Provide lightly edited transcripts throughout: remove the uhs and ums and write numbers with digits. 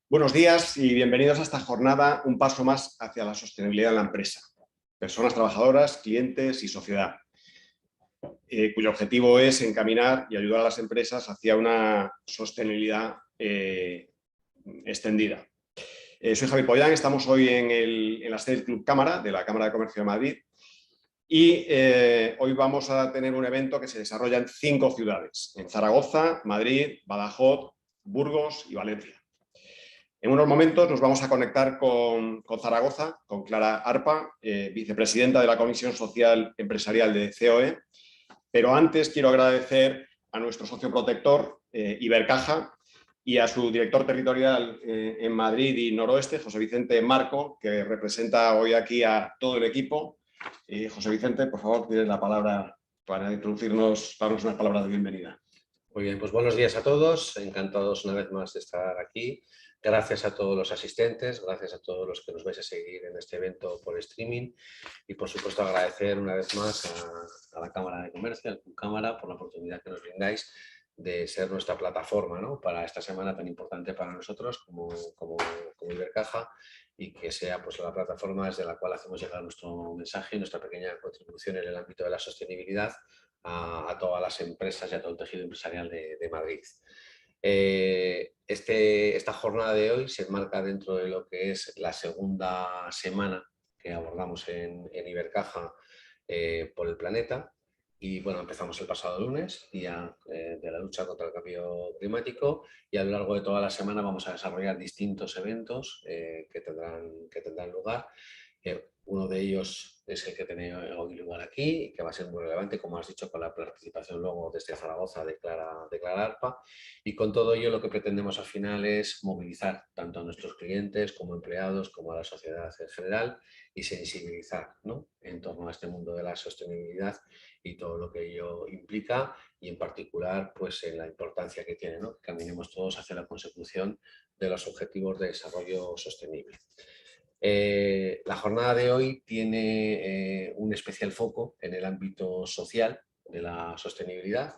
Buenos días y bienvenidos a esta jornada, un paso más hacia la sostenibilidad en la empresa. Personas trabajadoras, clientes y sociedad, cuyo objetivo es encaminar y ayudar a las empresas hacia una sostenibilidad extendida. Soy Javier Pollán, estamos hoy en la sede del Club Cámara, de la Cámara de Comercio de Madrid, y hoy vamos a tener un evento que se desarrolla en 5 ciudades, en Zaragoza, Madrid, Badajoz, Burgos y Valencia. En unos momentos nos vamos a conectar con Zaragoza, con Clara Arpa, vicepresidenta de la Comisión Social Empresarial de COE, pero antes quiero agradecer a nuestro socio protector, Ibercaja, y a su director territorial en Madrid y Noroeste, José Vicente Marco, que representa hoy aquí a todo el equipo. José Vicente, por favor, tienes la palabra para introducirnos, darnos unas palabras de bienvenida. Muy bien, pues buenos días a todos, encantados una vez más de estar aquí. Gracias a todos los asistentes, gracias a todos los que nos vais a seguir en este evento por streaming y por supuesto agradecer una vez más a la Cámara de Comercio, al Club Cámara, por la oportunidad que nos brindáis de ser nuestra plataforma, ¿no?, para esta semana tan importante para nosotros como Ibercaja, y que sea pues la plataforma desde la cual hacemos llegar nuestro mensaje y nuestra pequeña contribución en el ámbito de la sostenibilidad a todas las empresas y a todo el tejido empresarial de Madrid. Esta jornada de hoy se enmarca dentro de lo que es la segunda semana que abordamos en Ibercaja por el planeta. Y bueno, empezamos el pasado lunes, día de la lucha contra el cambio climático, y a lo largo de toda la semana vamos a desarrollar distintos eventos que tendrán lugar. Uno de ellos es el que tiene hoy lugar aquí y que va a ser muy relevante, como has dicho, con la participación luego desde Zaragoza de Clara Arpa. Y con todo ello lo que pretendemos al final es movilizar tanto a nuestros clientes como empleados como a la sociedad en general y sensibilizar, ¿no?, en torno a este mundo de la sostenibilidad y todo lo que ello implica, y en particular pues en la importancia que tiene, ¿no?, que caminemos todos hacia la consecución de los objetivos de desarrollo sostenible. La jornada de hoy tiene un especial foco en el ámbito social de la sostenibilidad.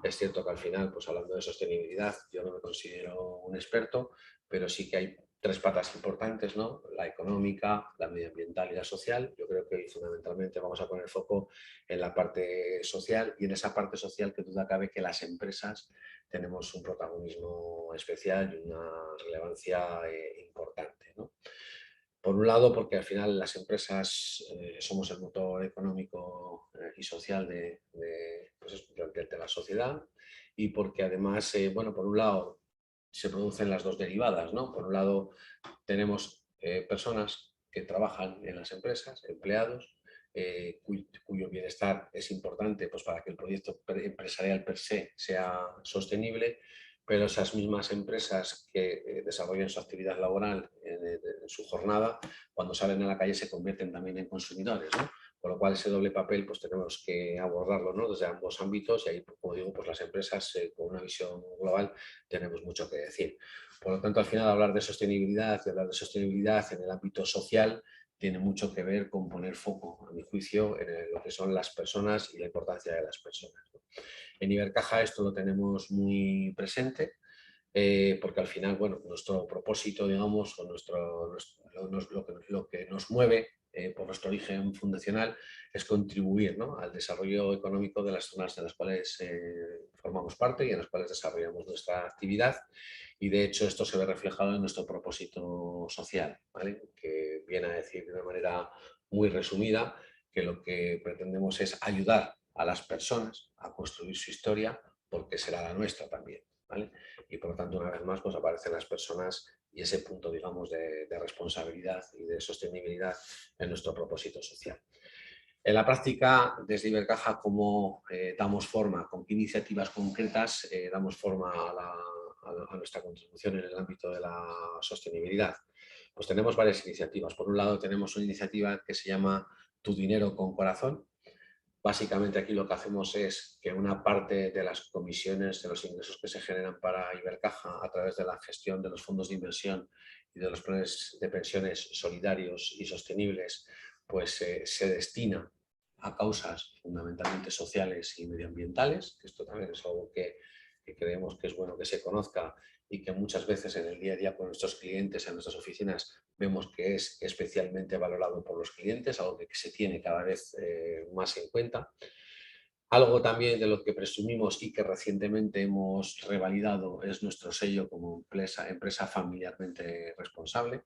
Es cierto que al final, pues hablando de sostenibilidad, yo no me considero un experto, pero sí que hay 3 patas importantes, ¿no?, la económica, la medioambiental y la social. Yo creo que hoy fundamentalmente vamos a poner foco en la parte social, y en esa parte social que duda cabe que las empresas tenemos un protagonismo especial y una relevancia importante, ¿no? Por un lado, porque al final las empresas somos el motor económico y social de la sociedad, y porque además, bueno, por un lado se producen las dos derivadas, ¿no? Por un lado tenemos personas que trabajan en las empresas, empleados, cuyo bienestar es importante pues, para que el proyecto empresarial per se sea sostenible, pero esas mismas empresas que desarrollan su actividad laboral en su jornada, cuando salen a la calle se convierten también en consumidores, ¿no? Con lo cual ese doble papel pues tenemos que abordarlo, ¿no?, desde ambos ámbitos, y ahí, como digo, pues las empresas con una visión global tenemos mucho que decir. Por lo tanto, al final hablar de sostenibilidad y hablar de sostenibilidad en el ámbito social tiene mucho que ver con poner foco, a mi juicio, en lo que son las personas y la importancia de las personas, ¿no? En Ibercaja esto lo tenemos muy presente, porque al final, bueno, nuestro propósito, digamos, o lo que nos mueve por nuestro origen fundacional es contribuir, ¿no?, al desarrollo económico de las zonas de las cuales formamos parte y en las cuales desarrollamos nuestra actividad. Y de hecho esto se ve reflejado en nuestro propósito social, ¿vale?, que viene a decir de una manera muy resumida que lo que pretendemos es ayudar a las personas a construir su historia, porque será la nuestra también, ¿vale? Y por lo tanto, una vez más, pues aparecen las personas y ese punto, digamos, de responsabilidad y de sostenibilidad en nuestro propósito social. En la práctica, desde Ibercaja, ¿cómo damos forma, con qué iniciativas concretas damos forma a nuestra contribución en el ámbito de la sostenibilidad? Pues tenemos varias iniciativas. Por un lado, tenemos una iniciativa que se llama Tu dinero con corazón. Básicamente aquí lo que hacemos es que una parte de las comisiones, de los ingresos que se generan para Ibercaja a través de la gestión de los fondos de inversión y de los planes de pensiones solidarios y sostenibles, pues se destina a causas fundamentalmente sociales y medioambientales. Esto también es algo que que creemos que es bueno que se conozca y que muchas veces en el día a día con nuestros clientes, en nuestras oficinas, vemos que es especialmente valorado por los clientes, algo que se tiene cada vez más en cuenta. Algo también de lo que presumimos y que recientemente hemos revalidado es nuestro sello como empresa familiarmente responsable.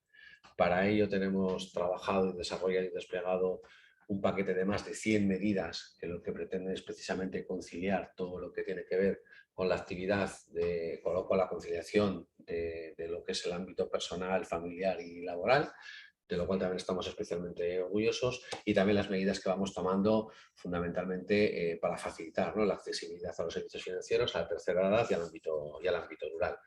Para ello tenemos trabajado, desarrollado y desplegado un paquete de más de 100 medidas que lo que pretende es precisamente conciliar todo lo que tiene que ver con la actividad, con la conciliación de lo que es el ámbito personal, familiar y laboral, de lo cual también estamos especialmente orgullosos, y también las medidas que vamos tomando fundamentalmente para facilitar, ¿no?, la accesibilidad a los servicios financieros, a la tercera edad y al ámbito rural.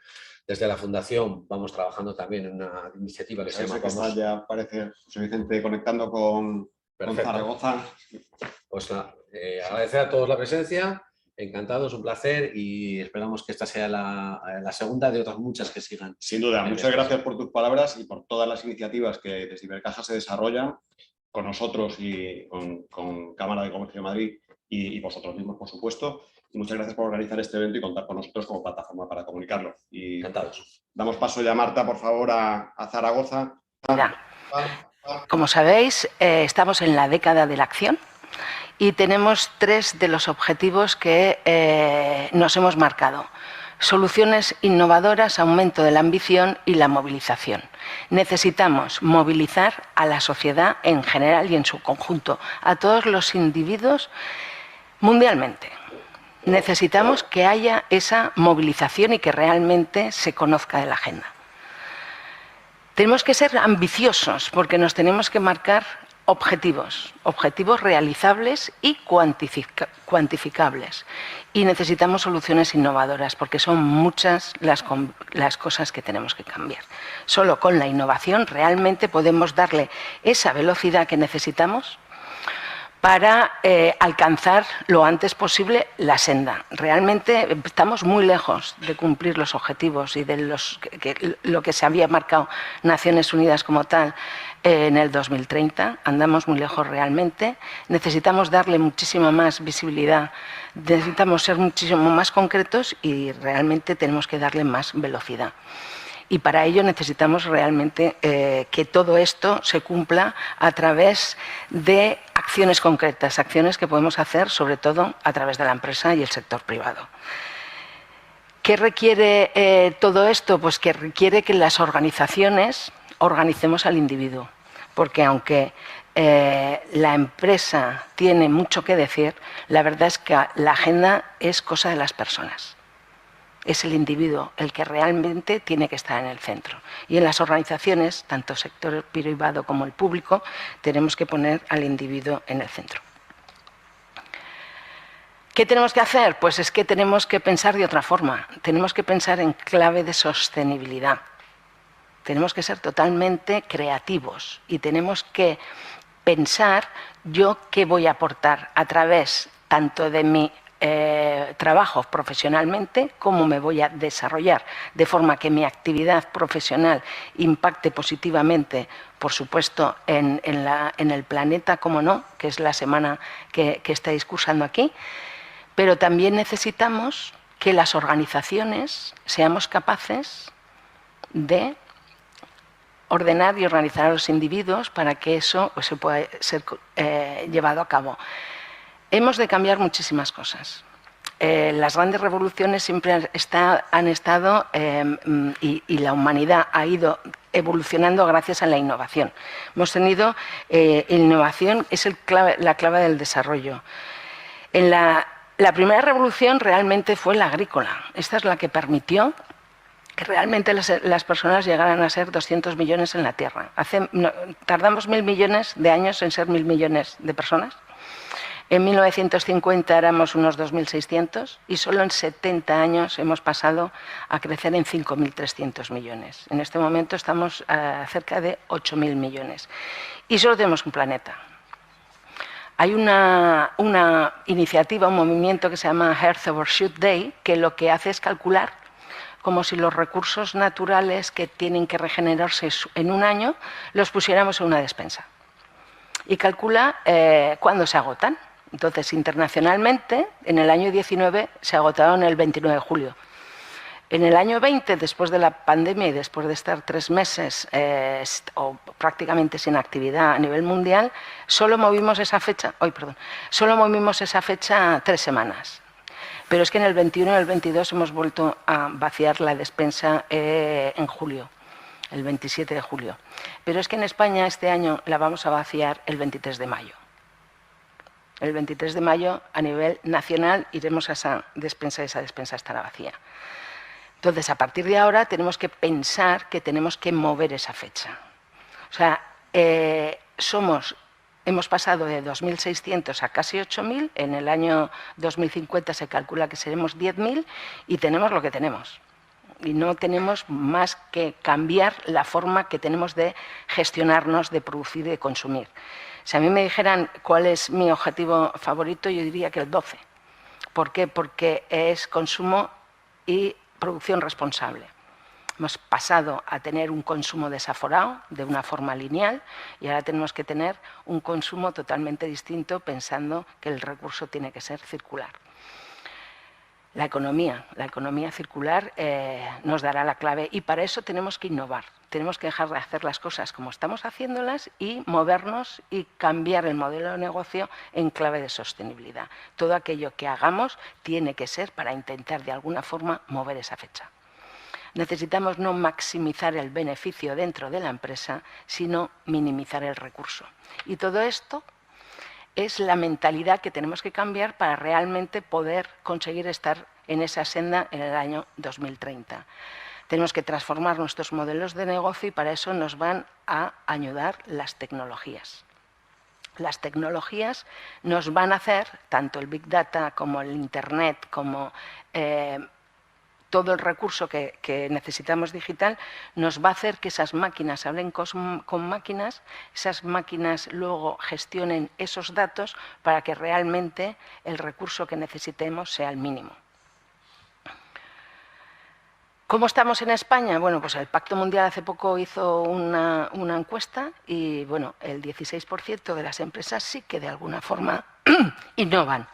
Desde la Fundación vamos trabajando también en una iniciativa que se llama... Está ya parece José Vicente conectando con Zaragoza. Pues agradecer a todos la presencia, encantados, un placer, y esperamos que esta sea la segunda de otras muchas que sigan. Sin duda, muchas gracias por tus palabras y por todas las iniciativas que desde Ibercaja se desarrollan con nosotros y con Cámara de Comercio de Madrid y vosotros mismos, por supuesto. Y muchas gracias por organizar este evento y contar con nosotros como plataforma para comunicarlo. Y encantados. Damos paso ya, Marta, por favor, a Zaragoza. Como sabéis, estamos en la década de la acción y tenemos 3 de los objetivos que nos hemos marcado: soluciones innovadoras, aumento de la ambición y la movilización. Necesitamos movilizar a la sociedad en general y en su conjunto, a todos los individuos mundialmente. Necesitamos que haya esa movilización y que realmente se conozca de la agenda. Tenemos que ser ambiciosos porque nos tenemos que marcar objetivos realizables y cuantificables. Y necesitamos soluciones innovadoras porque son muchas las cosas que tenemos que cambiar. Solo con la innovación realmente podemos darle esa velocidad que necesitamos para alcanzar lo antes posible la senda. Realmente estamos muy lejos de cumplir los objetivos y de lo que se había marcado Naciones Unidas como tal en el 2030. Andamos muy lejos realmente. Necesitamos darle muchísima más visibilidad, necesitamos ser muchísimo más concretos y realmente tenemos que darle más velocidad. Y para ello necesitamos realmente que todo esto se cumpla a través de acciones concretas, acciones que podemos hacer sobre todo a través de la empresa y el sector privado. ¿Qué requiere todo esto? Pues que requiere que las organizaciones organicemos al individuo, porque aunque la empresa tiene mucho que decir, la verdad es que la agenda es cosa de las personas. Es el individuo el que realmente tiene que estar en el centro. Y en las organizaciones, tanto el sector privado como el público, tenemos que poner al individuo en el centro. ¿Qué tenemos que hacer? Pues es que tenemos que pensar de otra forma. Tenemos que pensar en clave de sostenibilidad. Tenemos que ser totalmente creativos y tenemos que pensar yo qué voy a aportar a través tanto de mi trabajo profesionalmente, cómo me voy a desarrollar de forma que mi actividad profesional impacte positivamente, por supuesto, en el planeta, como no, que es la semana que estáis cursando aquí, pero también necesitamos que las organizaciones seamos capaces de ordenar y organizar a los individuos para que eso se pueda ser llevado a cabo. Hemos de cambiar muchísimas cosas. Las grandes revoluciones siempre han estado y la humanidad ha ido evolucionando gracias a la innovación. Hemos tenido innovación, es la clave del desarrollo. La primera revolución realmente fue la agrícola. Esta es la que permitió que realmente las personas llegaran a ser 200 millones en la Tierra. Tardamos 1.000 millones de años en ser 1.000 millones de personas. En 1950 éramos unos 2.600 y solo en 70 años hemos pasado a crecer en 5.300 millones. En este momento estamos a cerca de 8.000 millones y solo tenemos un planeta. Hay una iniciativa, un movimiento que se llama Earth Overshoot Day, que lo que hace es calcular como si los recursos naturales que tienen que regenerarse en un año los pusiéramos en una despensa. Y calcula cuándo se agotan. Entonces, internacionalmente, en el año 19 se agotaron el 29 de julio. En el año 20, después de la pandemia y después de estar 3 meses o prácticamente sin actividad a nivel mundial, solo movimos esa fecha 3 semanas. Pero es que en el 21 y el 22 hemos vuelto a vaciar la despensa en julio, el 27 de julio. Pero es que en España este año la vamos a vaciar el 23 de mayo. El 23 de mayo a nivel nacional iremos a esa despensa y esa despensa estará vacía. Entonces, a partir de ahora tenemos que pensar que tenemos que mover esa fecha. O sea, hemos pasado de 2.600 a casi 8.000, en el año 2050 se calcula que seremos 10.000 y tenemos lo que tenemos. Y no tenemos más que cambiar la forma que tenemos de gestionarnos, de producir y de consumir. Si a mí me dijeran cuál es mi objetivo favorito, yo diría que el 12. ¿Por qué? Porque es consumo y producción responsable. Hemos pasado a tener un consumo desaforado de una forma lineal y ahora tenemos que tener un consumo totalmente distinto pensando que el recurso tiene que ser circular. La economía circular nos dará la clave y para eso tenemos que innovar. Tenemos que dejar de hacer las cosas como estamos haciéndolas y movernos y cambiar el modelo de negocio en clave de sostenibilidad. Todo aquello que hagamos tiene que ser para intentar de alguna forma mover esa fecha. Necesitamos no maximizar el beneficio dentro de la empresa, sino minimizar el recurso. Y todo esto es la mentalidad que tenemos que cambiar para realmente poder conseguir estar en esa senda en el año 2030. Tenemos que transformar nuestros modelos de negocio y para eso nos van a ayudar las tecnologías. Las tecnologías nos van a hacer, tanto el Big Data como el Internet, como todo el recurso que necesitamos digital, nos va a hacer que esas máquinas hablen con máquinas, esas máquinas luego gestionen esos datos para que realmente el recurso que necesitemos sea el mínimo. ¿Cómo estamos en España? Bueno, pues el Pacto Mundial hace poco hizo una encuesta y bueno, el 16% de las empresas sí que de alguna forma innovan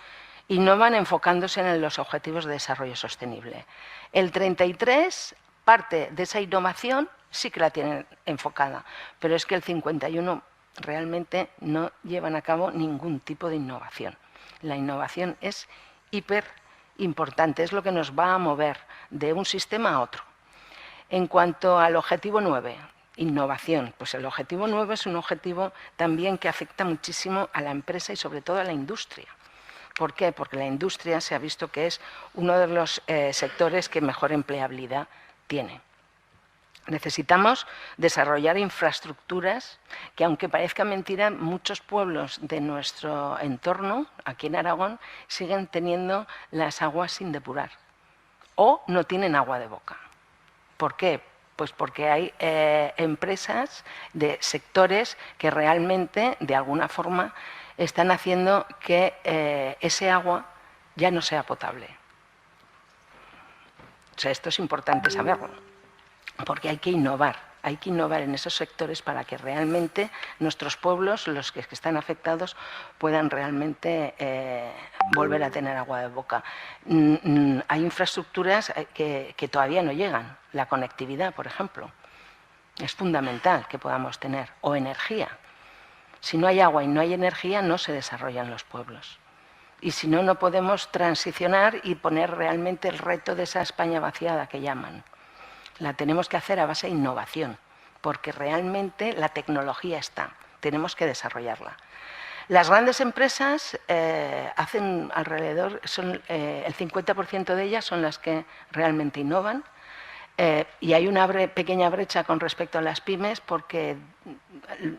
enfocándose en los objetivos de desarrollo sostenible. El 33%, parte de esa innovación sí que la tienen enfocada, pero es que el 51% realmente no llevan a cabo ningún tipo de innovación. La innovación es hiper importante, es lo que nos va a mover de un sistema a otro. En cuanto al objetivo 9, innovación, pues el objetivo 9 es un objetivo también que afecta muchísimo a la empresa y sobre todo a la industria. ¿Por qué? Porque la industria se ha visto que es uno de los sectores que mejor empleabilidad tiene. Necesitamos desarrollar infraestructuras que, aunque parezca mentira, muchos pueblos de nuestro entorno, aquí en Aragón, siguen teniendo las aguas sin depurar o no tienen agua de boca. ¿Por qué? Pues porque hay empresas de sectores que realmente, de alguna forma, están haciendo que ese agua ya no sea potable. O sea, esto es importante saberlo, porque hay que innovar en esos sectores para que realmente nuestros pueblos, los que están afectados, puedan realmente volver a tener agua de boca. Hay infraestructuras que todavía no llegan, la conectividad, por ejemplo. Es fundamental que podamos tener, o energía. Si no hay agua y no hay energía, no se desarrollan los pueblos. Y si no, no podemos transicionar y poner realmente el reto de esa España vaciada que llaman. La tenemos que hacer a base de innovación, porque realmente la tecnología está, tenemos que desarrollarla. Las grandes empresas hacen alrededor, el 50% de ellas son las que realmente innovan, y hay una pequeña brecha con respecto a las pymes, porque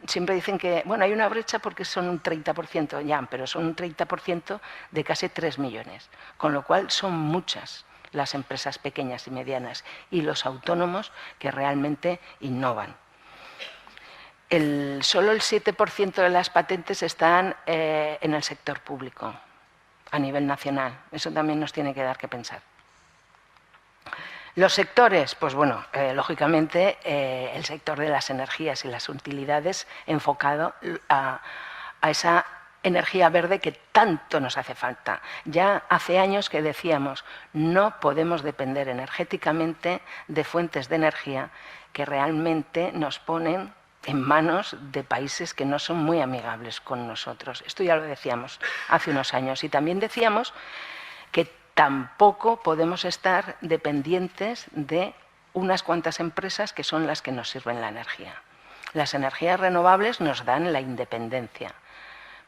siempre dicen que, bueno, hay una brecha porque son un 30% ya, pero son un 30% de casi 3 millones, con lo cual son muchas las empresas pequeñas y medianas y los autónomos que realmente innovan. Solo el 7% de las patentes están en el sector público a nivel nacional. Eso también nos tiene que dar que pensar. Los sectores, pues bueno, lógicamente el sector de las energías y las utilidades enfocado a esa energía verde que tanto nos hace falta. Ya hace años que decíamos, no podemos depender energéticamente de fuentes de energía que realmente nos ponen en manos de países que no son muy amigables con nosotros. Esto ya lo decíamos hace unos años. Y también decíamos que tampoco podemos estar dependientes de unas cuantas empresas que son las que nos sirven la energía. Las energías renovables nos dan la independencia.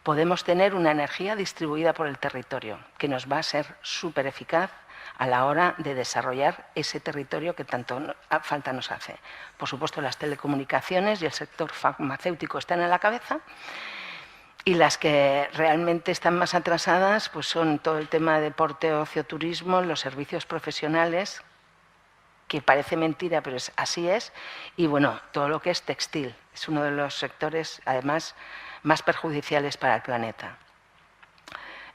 Podemos tener una energía distribuida por el territorio, que nos va a ser súper eficaz a la hora de desarrollar ese territorio que tanto falta nos hace. Por supuesto, las telecomunicaciones y el sector farmacéutico están en la cabeza, y las que realmente están más atrasadas pues son todo el tema de deporte, ocio, turismo, los servicios profesionales, que parece mentira, pero así es, y bueno, todo lo que es textil. Es uno de los sectores, además, más perjudiciales para el planeta.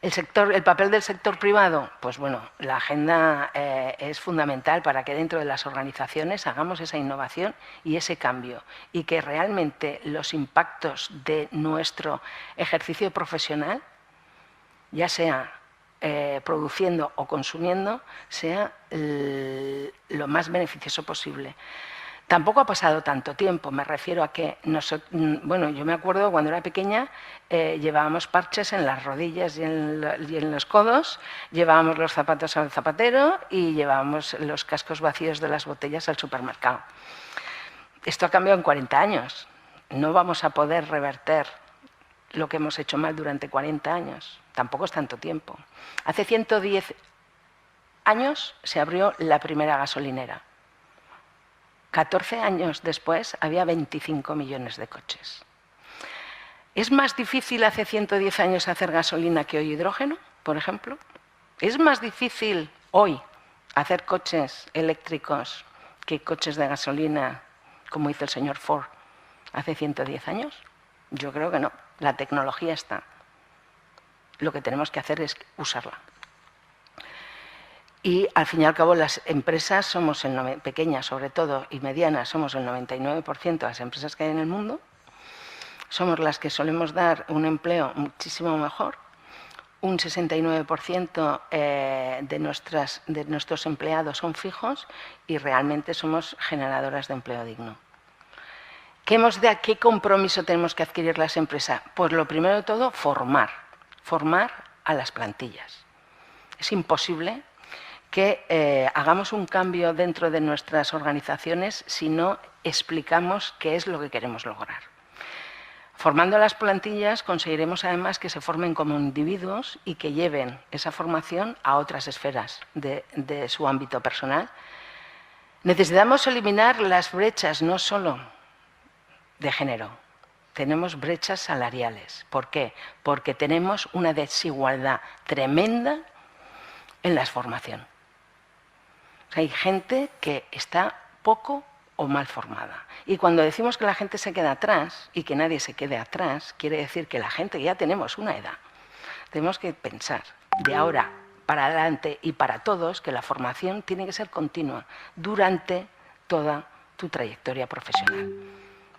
El papel del sector privado, pues bueno, la agenda es fundamental para que dentro de las organizaciones hagamos esa innovación y ese cambio, y que realmente los impactos de nuestro ejercicio profesional, ya sea produciendo o consumiendo, sea lo más beneficioso posible. Tampoco ha pasado tanto tiempo, me refiero a que, bueno, yo me acuerdo cuando era pequeña, llevábamos parches en las rodillas y en los codos, llevábamos los zapatos al zapatero y llevábamos los cascos vacíos de las botellas al supermercado. Esto ha cambiado en 40 años. No vamos a poder reverter lo que hemos hecho mal durante 40 años. Tampoco es tanto tiempo. Hace 110 años se abrió la primera gasolinera. 14 años después había 25 millones de coches. ¿Es más difícil hace 110 años hacer gasolina que hoy hidrógeno, por ejemplo? ¿Es más difícil hoy hacer coches eléctricos que coches de gasolina, como hizo el señor Ford hace 110 años? Yo creo que no. La tecnología está. Lo que tenemos que hacer es usarla. Y al fin y al cabo las empresas somos pequeñas sobre todo y medianas, somos el 99% de las empresas que hay en el mundo. Somos las que solemos dar un empleo muchísimo mejor. Un 69% de nuestros empleados son fijos y realmente somos generadoras de empleo digno. ¿Qué compromiso tenemos que adquirir las empresas? Pues lo primero de todo, formar a las plantillas. Es imposible que hagamos un cambio dentro de nuestras organizaciones si no explicamos qué es lo que queremos lograr. Formando a las plantillas conseguiremos además que se formen como individuos y que lleven esa formación a otras esferas de su ámbito personal. Necesitamos eliminar las brechas no solo de género, tenemos brechas salariales. ¿Por qué? Porque tenemos una desigualdad tremenda en la formación. Hay gente que está poco o mal formada. Y cuando decimos que la gente se queda atrás y que nadie se quede atrás, quiere decir que la gente ya tenemos una edad. Tenemos que pensar de ahora para adelante y para todos que la formación tiene que ser continua durante toda tu trayectoria profesional.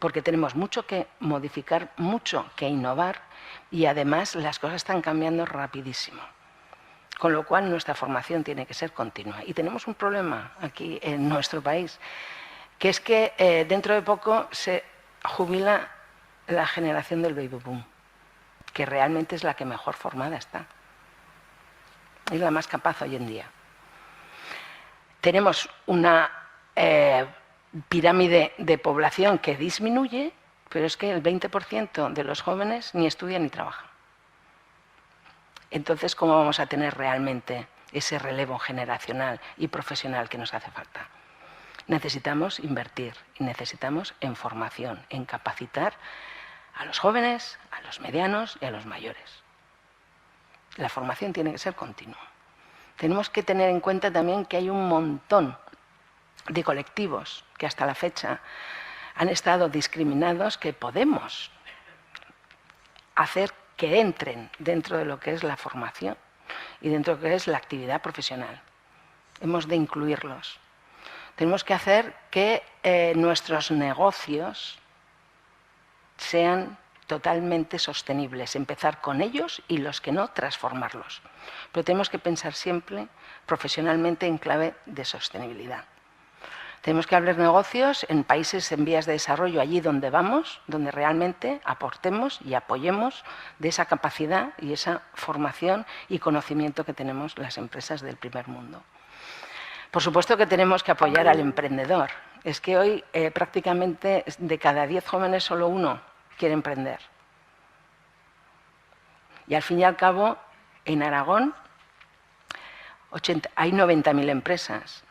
Porque tenemos mucho que modificar, mucho que innovar y además las cosas están cambiando rapidísimo. Con lo cual nuestra formación tiene que ser continua. Y tenemos un problema aquí en nuestro país, que es que dentro de poco se jubila la generación del baby boom, que realmente es la que mejor formada está. Es la más capaz hoy en día. Tenemos una pirámide de población que disminuye, pero es que el 20% de los jóvenes ni estudian ni trabajan. Entonces, ¿cómo vamos a tener realmente ese relevo generacional y profesional que nos hace falta? Necesitamos invertir y necesitamos en formación, en capacitar a los jóvenes, a los medianos y a los mayores. La formación tiene que ser continua. Tenemos que tener en cuenta también que hay un montón de colectivos que hasta la fecha han estado discriminados que podemos hacer que entren dentro de lo que es la formación y dentro de lo que es la actividad profesional. Hemos de incluirlos. Tenemos que hacer que nuestros negocios sean totalmente sostenibles, empezar con ellos y los que no, transformarlos. Pero tenemos que pensar siempre profesionalmente en clave de sostenibilidad. Tenemos que abrir negocios en países en vías de desarrollo, allí donde vamos, donde realmente aportemos y apoyemos de esa capacidad y esa formación y conocimiento que tenemos las empresas del primer mundo. Por supuesto que tenemos que apoyar al emprendedor. Es que hoy prácticamente de cada 10 jóvenes solo uno quiere emprender. Y al fin y al cabo, en Aragón hay 90.000 empresas.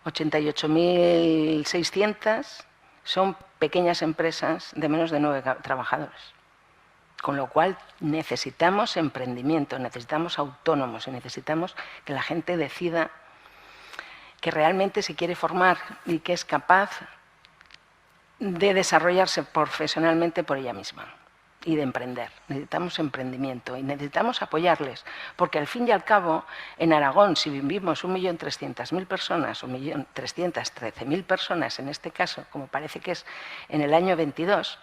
88.600 son pequeñas empresas de menos de 9 trabajadores. Con lo cual necesitamos emprendimiento, necesitamos autónomos y necesitamos que la gente decida que realmente se quiere formar y que es capaz de desarrollarse profesionalmente por ella misma y de emprender. Necesitamos emprendimiento y necesitamos apoyarles, porque al fin y al cabo, en Aragón, si vivimos 1.300.000 personas o 1.313.000 personas, en este caso, como parece que es en el año 22,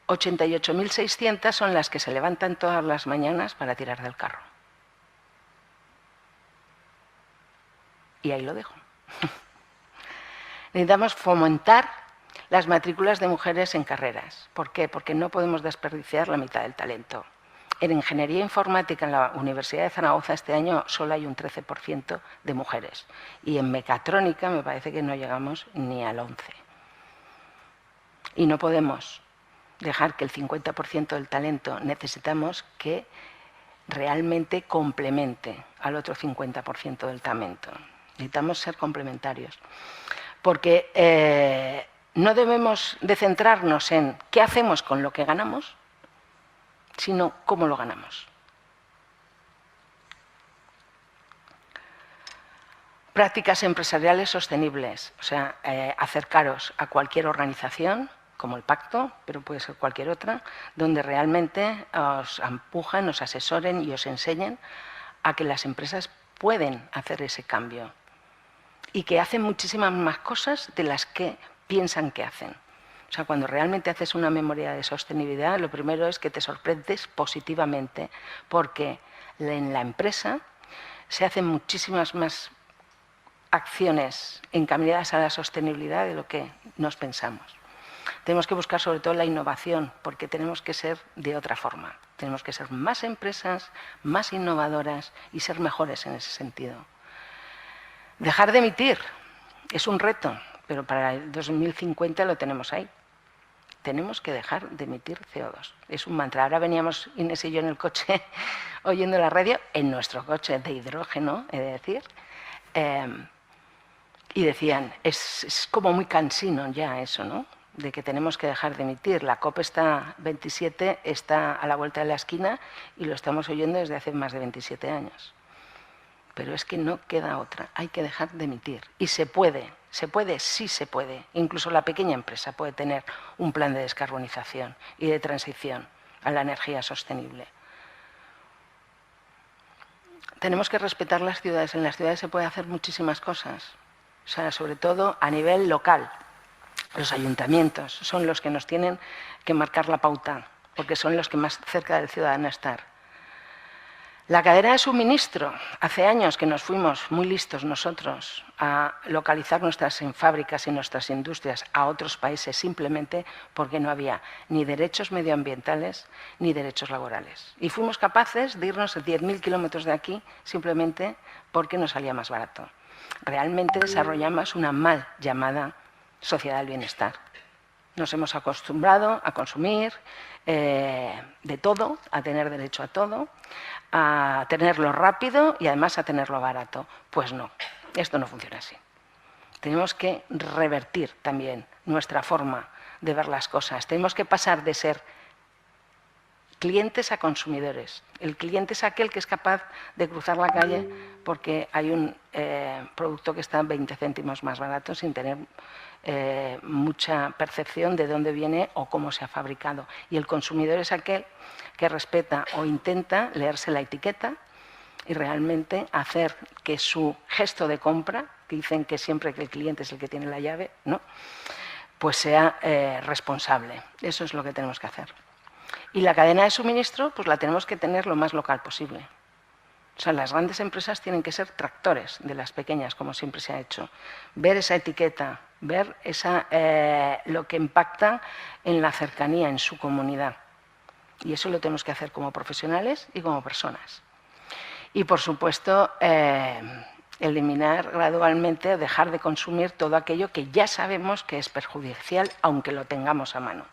88.600 son las que se levantan todas las mañanas para tirar del carro. Y ahí lo dejo. Necesitamos fomentar las matrículas de mujeres en carreras. ¿Por qué? Porque no podemos desperdiciar la mitad del talento. En Ingeniería Informática en la Universidad de Zaragoza este año solo hay un 13% de mujeres. Y en Mecatrónica me parece que no llegamos ni al 11%. Y no podemos dejar que el 50% del talento necesitamos que realmente complemente al otro 50% del talento. Necesitamos ser complementarios. Porque no debemos de centrarnos en qué hacemos con lo que ganamos, sino cómo lo ganamos. Prácticas empresariales sostenibles, o sea, acercaros a cualquier organización, como el Pacto, pero puede ser cualquier otra, donde realmente os empujan, os asesoren y os enseñen a que las empresas pueden hacer ese cambio y que hacen muchísimas más cosas de las que piensan que hacen. O sea, cuando realmente haces una memoria de sostenibilidad, lo primero es que te sorprendes positivamente, porque en la empresa se hacen muchísimas más acciones encaminadas a la sostenibilidad de lo que nos pensamos. Tenemos que buscar sobre todo la innovación, porque tenemos que ser de otra forma. Tenemos que ser más empresas, más innovadoras y ser mejores en ese sentido. Dejar de emitir es un reto, pero para el 2050 lo tenemos ahí. Tenemos que dejar de emitir CO2. Es un mantra. Ahora veníamos Inés y yo en el coche oyendo la radio, en nuestro coche de hidrógeno, he de decir, y decían, es como muy cansino ya eso, ¿no? De que tenemos que dejar de emitir. La COP27 está a la vuelta de la esquina y lo estamos oyendo desde hace más de 27 años. Pero es que no queda otra, hay que dejar de emitir. Y se puede, sí se puede. Incluso la pequeña empresa puede tener un plan de descarbonización y de transición a la energía sostenible. Tenemos que respetar las ciudades. En las ciudades se puede hacer muchísimas cosas. O sea, sobre todo a nivel local. Los ayuntamientos son los que nos tienen que marcar la pauta, porque son los que más cerca del ciudadano están. La cadena de suministro. Hace años que nos fuimos muy listos nosotros a localizar nuestras fábricas y nuestras industrias a otros países simplemente porque no había ni derechos medioambientales ni derechos laborales. Y fuimos capaces de irnos a 10.000 kilómetros de aquí simplemente porque nos salía más barato. Realmente desarrollamos una mal llamada sociedad del bienestar. Nos hemos acostumbrado a consumir de todo, a tener derecho a todo, a tenerlo rápido y además a tenerlo barato. Pues no, esto no funciona así. Tenemos que revertir también nuestra forma de ver las cosas. Tenemos que pasar de ser clientes a consumidores. El cliente es aquel que es capaz de cruzar la calle porque hay un producto que está 20 céntimos más barato sin tener mucha percepción de dónde viene o cómo se ha fabricado. Y el consumidor es aquel que respeta o intenta leerse la etiqueta y realmente hacer que su gesto de compra, que dicen que siempre que el cliente es el que tiene la llave, ¿no?, pues sea responsable. Eso es lo que tenemos que hacer. Y la cadena de suministro pues la tenemos que tener lo más local posible. O sea, las grandes empresas tienen que ser tractores de las pequeñas, como siempre se ha hecho. Ver esa etiqueta, ver lo que impacta en la cercanía, en su comunidad. Y eso lo tenemos que hacer como profesionales y como personas. Y, por supuesto, eliminar gradualmente, dejar de consumir todo aquello que ya sabemos que es perjudicial, aunque lo tengamos a mano.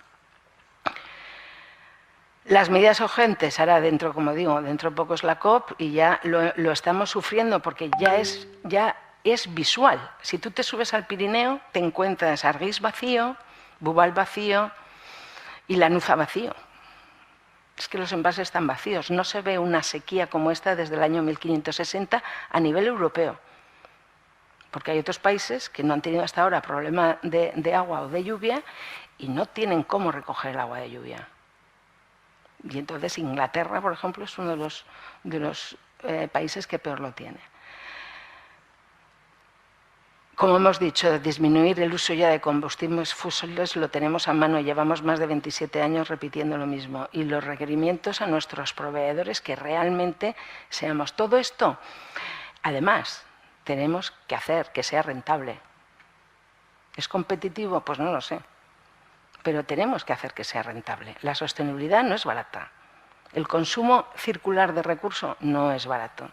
Las medidas urgentes, ahora dentro, como digo, dentro de poco es la COP y ya lo estamos sufriendo porque ya es visual. Si tú te subes al Pirineo, te encuentras Argís vacío, Bubal vacío y Lanuza vacío. Es que los envases están vacíos. No se ve una sequía como esta desde el año 1560 a nivel europeo. Porque hay otros países que no han tenido hasta ahora problema de agua o de lluvia y no tienen cómo recoger el agua de lluvia. Y entonces Inglaterra, por ejemplo, es uno de los países que peor lo tiene. Como hemos dicho, disminuir el uso ya de combustibles fósiles lo tenemos a mano. Llevamos más de 27 años repitiendo lo mismo. Y los requerimientos a nuestros proveedores que realmente seamos todo esto. Además, tenemos que hacer que sea rentable. ¿Es competitivo? Pues no lo sé. Pero tenemos que hacer que sea rentable. La sostenibilidad no es barata. El consumo circular de recursos no es barato.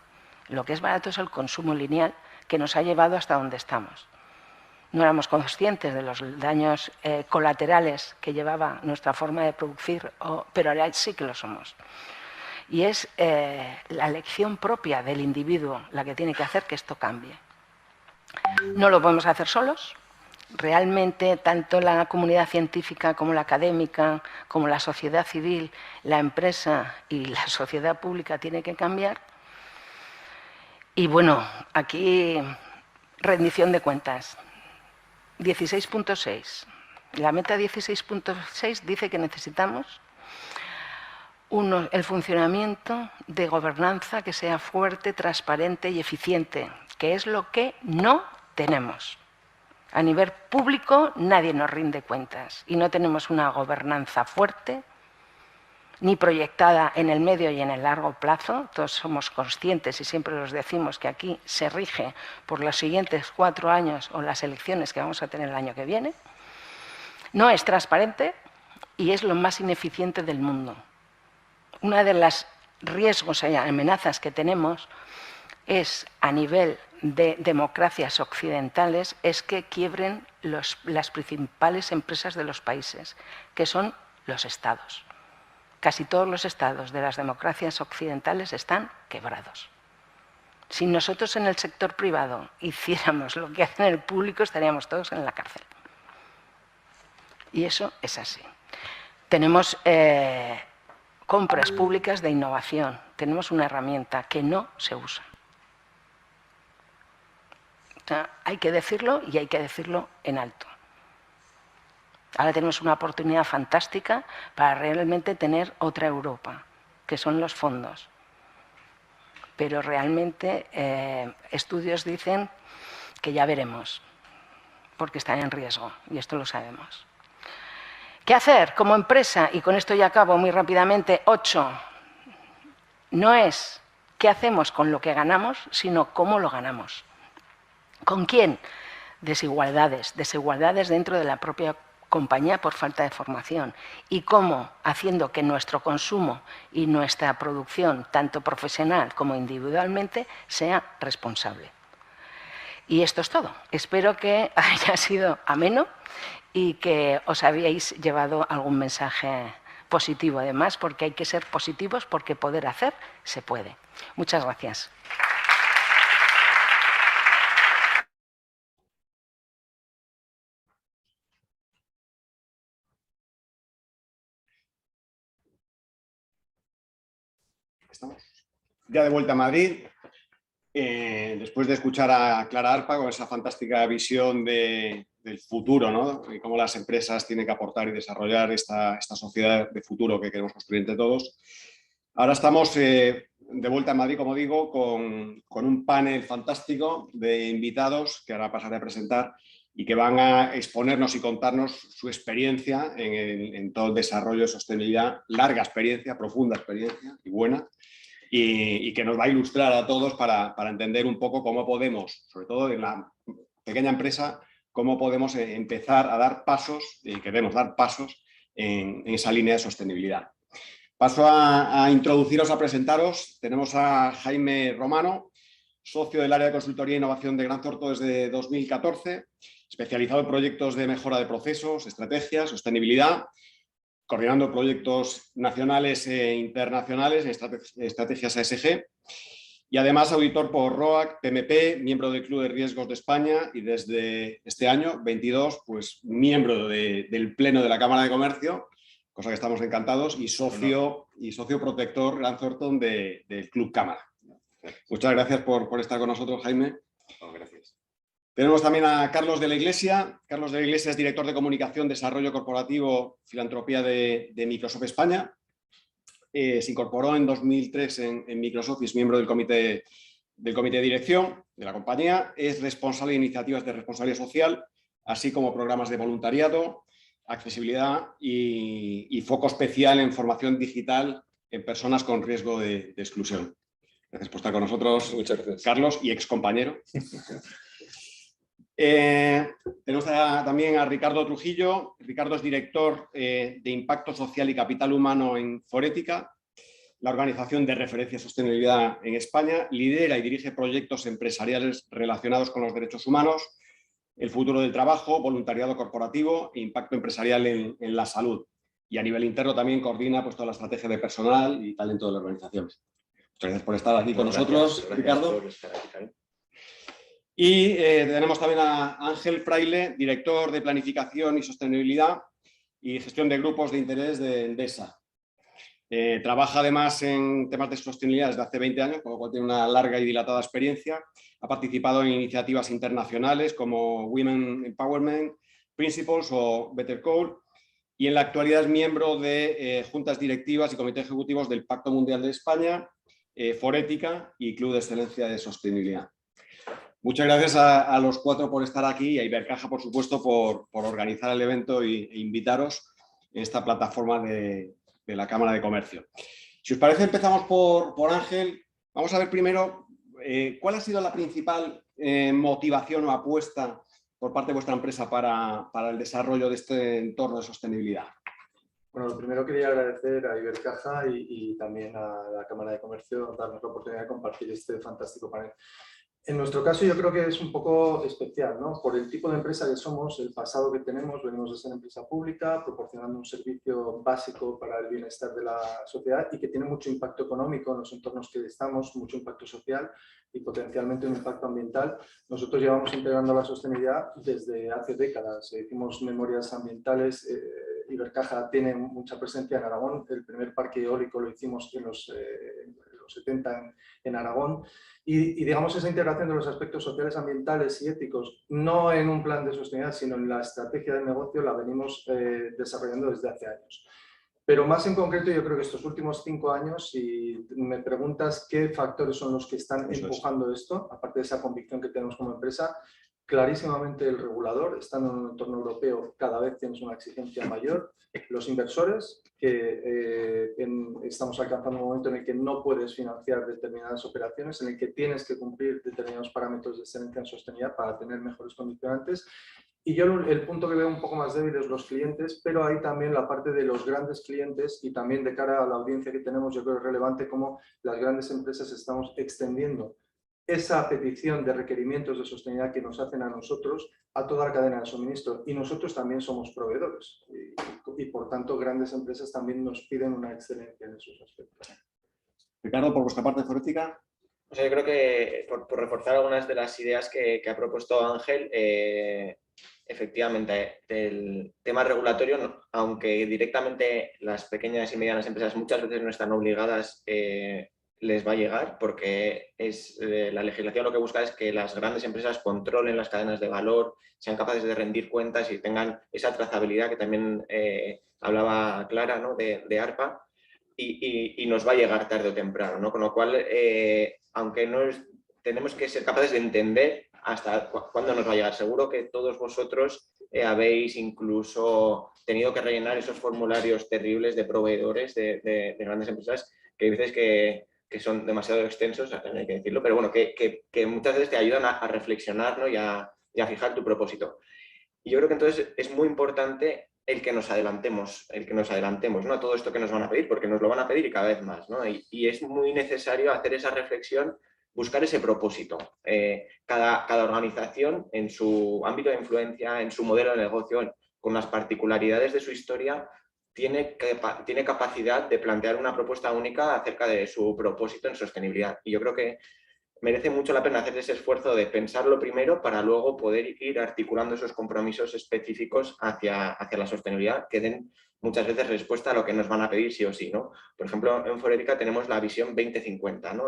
Lo que es barato es el consumo lineal que nos ha llevado hasta donde estamos. No éramos conscientes de los daños colaterales que llevaba nuestra forma de producir, pero ahora sí que lo somos. Y es la elección propia del individuo la que tiene que hacer que esto cambie. No lo podemos hacer solos. Realmente, tanto la comunidad científica como la académica, como la sociedad civil, la empresa y la sociedad pública tienen que cambiar. Y bueno, aquí rendición de cuentas. 16.6. La meta 16.6 dice que necesitamos el funcionamiento de gobernanza que sea fuerte, transparente y eficiente, que es lo que no tenemos. A nivel público nadie nos rinde cuentas y no tenemos una gobernanza fuerte ni proyectada en el medio y en el largo plazo. Todos somos conscientes y siempre los decimos que aquí se rige por los siguientes 4 años o las elecciones que vamos a tener el año que viene. No es transparente y es lo más ineficiente del mundo. Una de los riesgos y amenazas que tenemos es a nivel de democracias occidentales es que quiebren las principales empresas de los países, que son los estados. Casi todos los estados de las democracias occidentales están quebrados. Si nosotros en el sector privado hiciéramos lo que hacen en el público, estaríamos todos en la cárcel. Y eso es así. Tenemos compras públicas de innovación. Tenemos una herramienta que no se usa. Hay que decirlo y hay que decirlo en alto. Ahora tenemos una oportunidad fantástica para realmente tener otra Europa, que son los fondos. Pero realmente estudios dicen que ya veremos, porque están en riesgo, y esto lo sabemos. ¿Qué hacer como empresa? Y con esto ya acabo muy rápidamente. 8. No es qué hacemos con lo que ganamos, sino cómo lo ganamos. ¿Con quién? Desigualdades dentro de la propia compañía por falta de formación. ¿Y cómo? Haciendo que nuestro consumo y nuestra producción, tanto profesional como individualmente, sea responsable. Y esto es todo. Espero que haya sido ameno y que os habéis llevado algún mensaje positivo, además, porque hay que ser positivos, porque poder hacer se puede. Muchas gracias. Estamos ya de vuelta a Madrid, después de escuchar a Clara Arpa con esa fantástica visión del futuro, ¿no? Y cómo las empresas tienen que aportar y desarrollar esta sociedad de futuro que queremos construir entre todos. Ahora estamos de vuelta a Madrid, como digo, con un panel fantástico de invitados que ahora pasaré a presentar y que van a exponernos y contarnos su experiencia en todo el desarrollo de sostenibilidad, larga experiencia, profunda experiencia y buena, y que nos va a ilustrar a todos para entender un poco cómo podemos, sobre todo en la pequeña empresa, cómo podemos empezar a dar pasos, y queremos dar pasos en esa línea de sostenibilidad. Paso a introduciros, a presentaros. Tenemos a Jaime Romano, socio del área de consultoría e innovación de Gran Thornton desde 2014, especializado en proyectos de mejora de procesos, estrategias, sostenibilidad, coordinando proyectos nacionales e internacionales en estrategias ESG, y además auditor por ROAC, PMP, miembro del Club de Riesgos de España y desde este año, 22, pues miembro del Pleno de la Cámara de Comercio, cosa que estamos encantados, y socio protector Gran Thornton del Club Cámara. Muchas gracias por estar con nosotros, Jaime. No, gracias. Tenemos también a Carlos de la Iglesia. Carlos de la Iglesia es director de Comunicación, Desarrollo Corporativo, Filantropía de Microsoft España. Se incorporó en 2003 en Microsoft y es miembro del comité de dirección de la compañía. Es responsable de iniciativas de responsabilidad social, así como programas de voluntariado, accesibilidad y foco especial en formación digital en personas con riesgo de exclusión. Gracias por estar con nosotros, Muchas gracias, Carlos, y ex compañero. Tenemos también a Ricardo Trujillo. Ricardo es director de Impacto Social y Capital Humano en Forética, la organización de referencia a sostenibilidad en España. Lidera y dirige proyectos empresariales relacionados con los derechos humanos, el futuro del trabajo, voluntariado corporativo e impacto empresarial en la salud. Y a nivel interno también coordina pues, toda la estrategia de personal y talento de las organizaciones. Muchas gracias por estar aquí con nosotros, Ricardo. Y tenemos también a Ángel Fraile, director de Planificación y Sostenibilidad y Gestión de Grupos de Interés de Endesa. Trabaja además en temas de sostenibilidad desde hace 20 años, con lo cual tiene una larga y dilatada experiencia. Ha participado en iniciativas internacionales como Women Empowerment Principles o Better Call, y en la actualidad es miembro de juntas directivas y comités ejecutivos del Pacto Mundial de España, Forética y Club de Excelencia de Sostenibilidad. Muchas gracias a los cuatro por estar aquí y a Ibercaja, por supuesto, por organizar el evento e invitaros en esta plataforma de la Cámara de Comercio. Si os parece, empezamos por Ángel. Vamos a ver primero cuál ha sido la principal motivación o apuesta por parte de vuestra empresa para el desarrollo de este entorno de sostenibilidad. Bueno, lo primero quería agradecer a Ibercaja y también a la Cámara de Comercio darnos la oportunidad de compartir este fantástico panel. En nuestro caso yo creo que es un poco especial, ¿no? Por el tipo de empresa que somos, el pasado que tenemos, venimos de ser empresa pública, proporcionando un servicio básico para el bienestar de la sociedad y que tiene mucho impacto económico en los entornos que estamos, mucho impacto social y potencialmente un impacto ambiental. Nosotros llevamos integrando la sostenibilidad desde hace décadas. Hicimos memorias ambientales. Ibercaja tiene mucha presencia en Aragón. El primer parque eólico lo hicimos en los 70 en Aragón. Y digamos esa integración de los aspectos sociales, ambientales y éticos, no en un plan de sostenibilidad, sino en la estrategia del negocio, la venimos desarrollando desde hace años. Pero más en concreto, yo creo que estos últimos 5 años, si me preguntas qué factores son los que están empujando esto, aparte de esa convicción que tenemos como empresa, clarísimamente el regulador, estando en un entorno europeo, cada vez tienes una exigencia mayor. Los inversores, que estamos alcanzando un momento en el que no puedes financiar determinadas operaciones, en el que tienes que cumplir determinados parámetros de excelencia en sostenibilidad para tener mejores condicionantes. Y yo el punto que veo un poco más débil es los clientes, pero hay también la parte de los grandes clientes y también de cara a la audiencia que tenemos, yo creo que es relevante cómo las grandes empresas estamos extendiendo esa petición de requerimientos de sostenibilidad que nos hacen a nosotros, a toda la cadena de suministro. Y nosotros también somos proveedores. Y por tanto, grandes empresas también nos piden una excelencia en esos aspectos. Ricardo, por vuestra parte, Forética. O sea, yo creo que por reforzar algunas de las ideas que ha propuesto Ángel, efectivamente, el tema regulatorio, ¿no? Aunque directamente las pequeñas y medianas empresas muchas veces no están obligadas, les va a llegar, porque la legislación lo que busca es que las grandes empresas controlen las cadenas de valor, sean capaces de rendir cuentas y tengan esa trazabilidad que también hablaba Clara, ¿no? de ARPA, y nos va a llegar tarde o temprano, ¿no? Con lo cual, aunque tenemos que ser capaces de entender hasta cuándo nos va a llegar. Seguro que todos vosotros habéis incluso tenido que rellenar esos formularios terribles de proveedores de grandes empresas que hay veces que son demasiado extensos, hay que decirlo, pero bueno, que muchas veces te ayudan a reflexionar, ¿no? y a fijar tu propósito. Y yo creo que entonces es muy importante el que nos adelantemos, ¿no? A todo esto que nos van a pedir, porque nos lo van a pedir y cada vez más, ¿no? Y es muy necesario hacer esa reflexión, buscar ese propósito. Cada organización en su ámbito de influencia, en su modelo de negocio, con las particularidades de su historia, tiene capacidad de plantear una propuesta única acerca de su propósito en sostenibilidad. Y yo creo que merece mucho la pena hacer ese esfuerzo de pensarlo primero para luego poder ir articulando esos compromisos específicos hacia la sostenibilidad que den muchas veces respuesta a lo que nos van a pedir sí o sí, ¿no? Por ejemplo, en Forética tenemos la visión 2050, ¿no?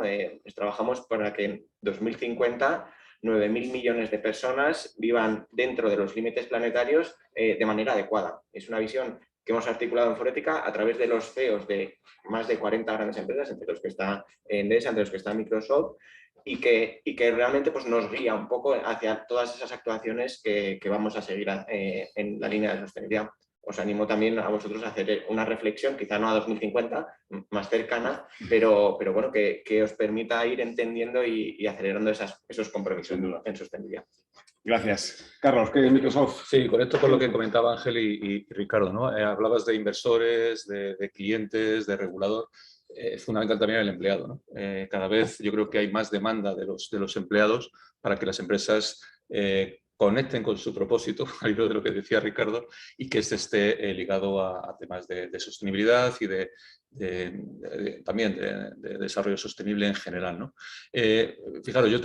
Trabajamos para que en 2050 9.000 millones de personas vivan dentro de los límites planetarios de manera adecuada. Es una visión que hemos articulado en Forética a través de los CEOs de más de 40 grandes empresas, entre los que está Endesa, entre los que está Microsoft, y que realmente pues, nos guía un poco hacia todas esas actuaciones que vamos a seguir en la línea de sostenibilidad. Os animo también a vosotros a hacer una reflexión, quizá no a 2050, más cercana, pero bueno, que os permita ir entendiendo y acelerando esos compromisos en sostenibilidad. Gracias. Carlos, ¿qué es Microsoft? Sí, conecto con lo que comentaba Ángel y Ricardo, ¿no? Hablabas de inversores, de clientes, de regulador. Es fundamental también el empleado, ¿no? Cada vez yo creo que hay más demanda de los empleados para que las empresas conecten con su propósito, al hilo de lo que decía Ricardo, y que este esté ligado a temas de sostenibilidad y también de desarrollo sostenible en general, ¿no? Fijaros, yo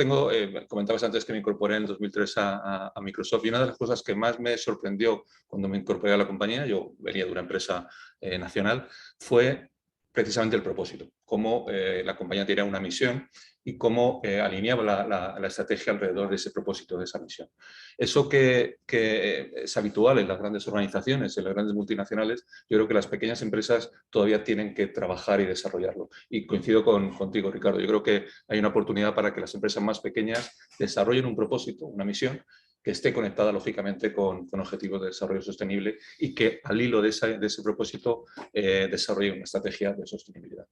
comentabas antes que me incorporé en el 2003 a Microsoft, y una de las cosas que más me sorprendió cuando me incorporé a la compañía, yo venía de una empresa nacional, fue precisamente el propósito, cómo la compañía tenía una misión y cómo alineaba la estrategia alrededor de ese propósito, de esa misión. Eso que es habitual en las grandes organizaciones, en las grandes multinacionales, yo creo que las pequeñas empresas todavía tienen que trabajar y desarrollarlo. Y coincido contigo, Ricardo, yo creo que hay una oportunidad para que las empresas más pequeñas desarrollen un propósito, una misión, que esté conectada lógicamente con objetivos de desarrollo sostenible y que al hilo de ese propósito desarrolle una estrategia de sostenibilidad.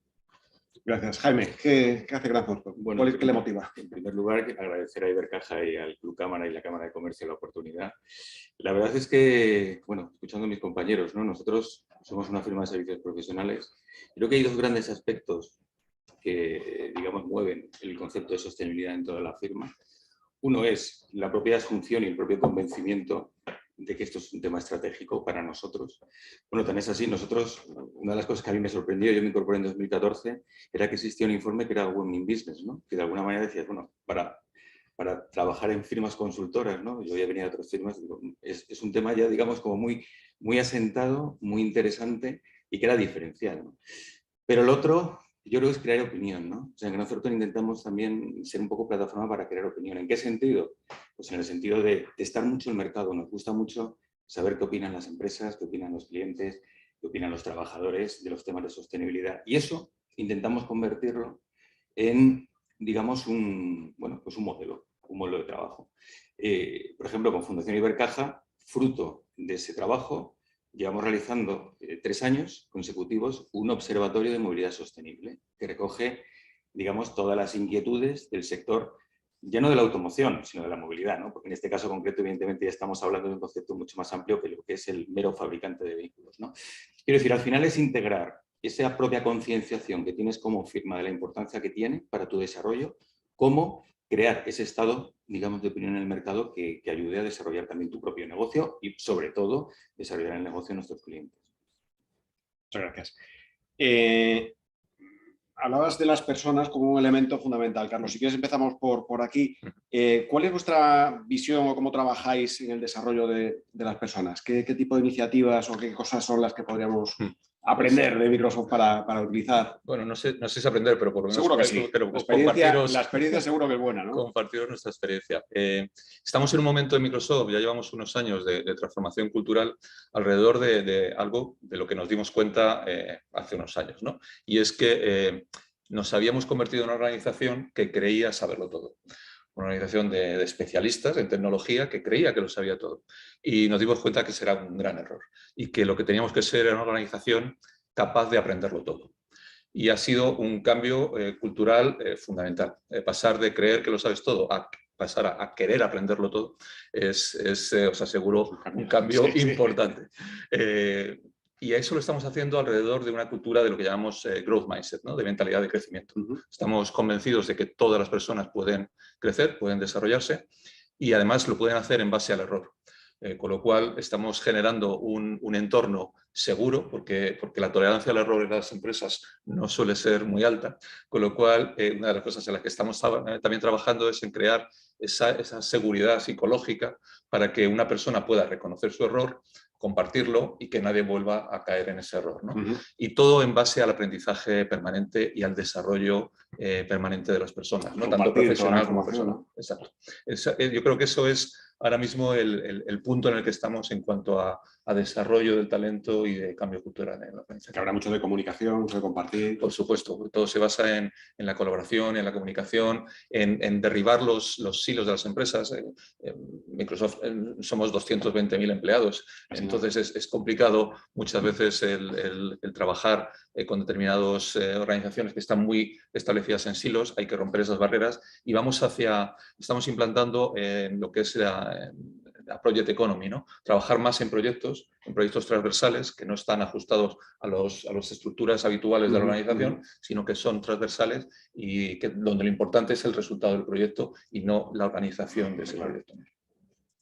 Gracias. Jaime, ¿qué hace Granzor? Bueno, ¿Qué le motiva? En primer lugar, agradecer a Ibercaja y al Club Cámara y la Cámara de Comercio la oportunidad. La verdad es que, bueno, escuchando a mis compañeros, ¿no? Nosotros somos una firma de servicios profesionales. Creo que hay dos grandes aspectos que, digamos, mueven el concepto de sostenibilidad en toda la firma. Uno es la propia asunción y el propio convencimiento de que esto es un tema estratégico para nosotros. Bueno, tan es así, nosotros, una de las cosas que a mí me sorprendió, yo me incorporé en 2014, era que existía un informe que era Women in Business, ¿no? Que de alguna manera decía, bueno, para trabajar en firmas consultoras, ¿no? Yo ya venía de otras firmas, digo, es un tema ya, digamos, como muy asentado, muy interesante y que era diferencial, ¿no? Pero el otro, yo creo que es crear opinión, ¿no? O sea, en Grant Thornton intentamos también ser un poco plataforma para crear opinión. ¿En qué sentido? Pues en el sentido de testar mucho el mercado. Nos gusta mucho saber qué opinan las empresas, qué opinan los clientes, qué opinan los trabajadores de los temas de sostenibilidad. Y eso intentamos convertirlo en, digamos, un modelo de trabajo. Por ejemplo, con Fundación Ibercaja, fruto de ese trabajo, llevamos realizando 3 años consecutivos un observatorio de movilidad sostenible que recoge, digamos, todas las inquietudes del sector, ya no de la automoción, sino de la movilidad, ¿no? Porque en este caso concreto, evidentemente, ya estamos hablando de un concepto mucho más amplio que lo que es el mero fabricante de vehículos, ¿no? Quiero decir, al final es integrar esa propia concienciación que tienes como firma de la importancia que tiene para tu desarrollo, cómo crear ese estado, digamos, de opinión en el mercado que ayude a desarrollar también tu propio negocio y, sobre todo, desarrollar el negocio de nuestros clientes. Muchas gracias. Hablabas de las personas como un elemento fundamental. Carlos, si quieres empezamos por aquí. ¿Cuál es vuestra visión o cómo trabajáis en el desarrollo de las personas? ¿Qué tipo de iniciativas o qué cosas son las que podríamos aprender de Microsoft para utilizar? Bueno, no sé si aprender, pero por lo menos seguro que sí. La experiencia seguro que es buena, ¿no? Compartiros nuestra experiencia. Estamos en un momento en Microsoft, ya llevamos unos años de transformación cultural alrededor de algo de lo que nos dimos cuenta hace unos años, ¿no? Y es que nos habíamos convertido en una organización que creía saberlo todo. una organización de especialistas en tecnología que creía que lo sabía todo. Y nos dimos cuenta que ese era un gran error y que lo que teníamos que ser era una organización capaz de aprenderlo todo. Y ha sido un cambio cultural fundamental. Pasar de creer que lo sabes todo a pasar a querer aprenderlo todo os aseguro, un cambio importante. Y a eso lo estamos haciendo alrededor de una cultura de lo que llamamos growth mindset, ¿no? De mentalidad de crecimiento. Estamos convencidos de que todas las personas pueden crecer, pueden desarrollarse y además lo pueden hacer en base al error. Con lo cual estamos generando un entorno seguro, porque la tolerancia al error en las empresas no suele ser muy alta, con lo cual una de las cosas en las que estamos también trabajando es en crear esa seguridad psicológica para que una persona pueda reconocer su error, compartirlo y que nadie vuelva a caer en ese error, ¿no? Y todo en base al aprendizaje permanente y al desarrollo permanente de las personas, ¿no? Tanto profesional como personal. Exacto. Yo creo que eso es ahora mismo el punto en el que estamos en cuanto a desarrollo del talento y de cambio cultural en la organización. Que habrá mucho de comunicación, mucho de compartir. Por supuesto, todo se basa en la colaboración, en la comunicación, en derribar los silos de las empresas. Microsoft somos 220.000 empleados, entonces es complicado muchas veces el trabajar con determinadas organizaciones que están muy establecidas en silos. Hay que romper esas barreras y estamos implantando lo que es la Project Economy, ¿no? Trabajar más en proyectos transversales que no están ajustados a las estructuras habituales de la organización, sino que son transversales y donde lo importante es el resultado del proyecto y no la organización de ese proyecto.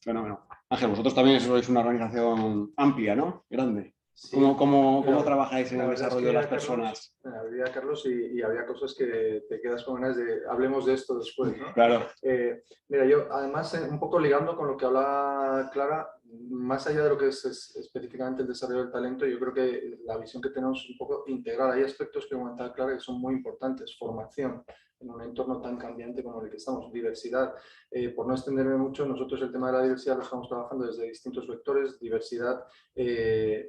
Bueno. Ángel, vosotros también sois una organización amplia, ¿no? Grande. Sí, ¿Cómo trabajáis en el verdad desarrollo de las personas? Había Carlos y había cosas que te quedas con ganas de hablemos de esto después, ¿no? Claro. Mira, yo además un poco ligando con lo que habla Clara, más allá de lo que es específicamente el desarrollo del talento, yo creo que la visión que tenemos un poco integral, hay aspectos que comentaba Clara que son muy importantes, formación en un entorno tan cambiante como el que estamos, diversidad. Por no extenderme mucho, nosotros el tema de la diversidad lo estamos trabajando desde distintos vectores, diversidad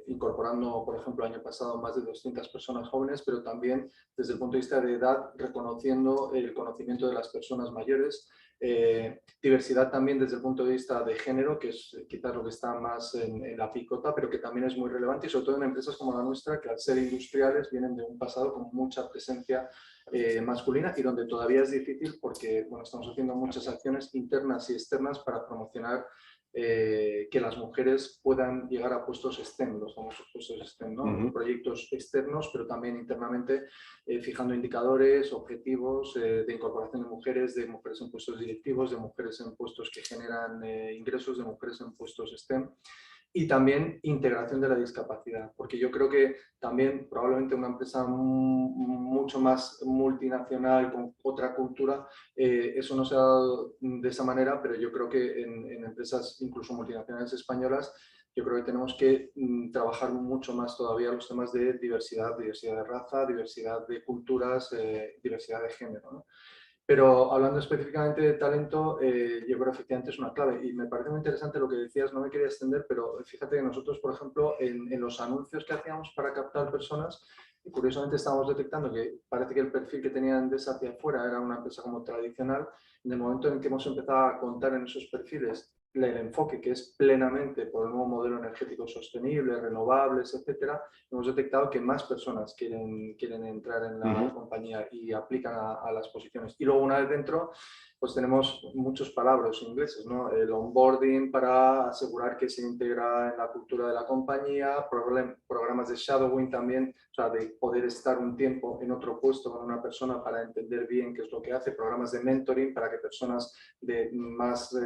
incorporando, por ejemplo, el año pasado más de 200 personas jóvenes, pero también desde el punto de vista de edad, reconociendo el conocimiento de las personas mayores, diversidad también desde el punto de vista de género, que es quizás lo que está más en la picota, pero que también es muy relevante y sobre todo en empresas como la nuestra, que al ser industriales vienen de un pasado con mucha presencia masculina y donde todavía es difícil porque bueno, estamos haciendo muchas acciones internas y externas para promocionar que las mujeres puedan llegar a puestos STEM, los famosos puestos STEM, ¿no? Proyectos externos, pero también internamente, fijando indicadores, objetivos de incorporación de mujeres en puestos directivos, de mujeres en puestos que generan ingresos, de mujeres en puestos STEM. Y también integración de la discapacidad, porque yo creo que también probablemente una empresa mucho más multinacional, con otra cultura, eso no se ha dado de esa manera, pero yo creo que en empresas incluso multinacionales españolas, yo creo que tenemos que trabajar mucho más todavía los temas de diversidad, diversidad de raza, diversidad de culturas, diversidad de género, ¿no? Pero hablando específicamente de talento, yo creo que efectivamente es una clave y me parece muy interesante lo que decías, no me quería extender, pero fíjate que nosotros, por ejemplo, en los anuncios que hacíamos para captar personas, curiosamente estábamos detectando que parece que el perfil que tenían de hacia afuera era una empresa como tradicional. En el momento en que hemos empezado a contar en esos perfiles el enfoque que es plenamente por el nuevo modelo energético sostenible, renovables, etcétera, hemos detectado que más personas quieren entrar en la compañía y aplican a las posiciones. Y luego una vez dentro, pues tenemos muchos palabras ingleses, ¿no? El onboarding para asegurar que se integra en la cultura de la compañía, programas de shadowing también, o sea, de poder estar un tiempo en otro puesto con una persona para entender bien qué es lo que hace, programas de mentoring para que personas de más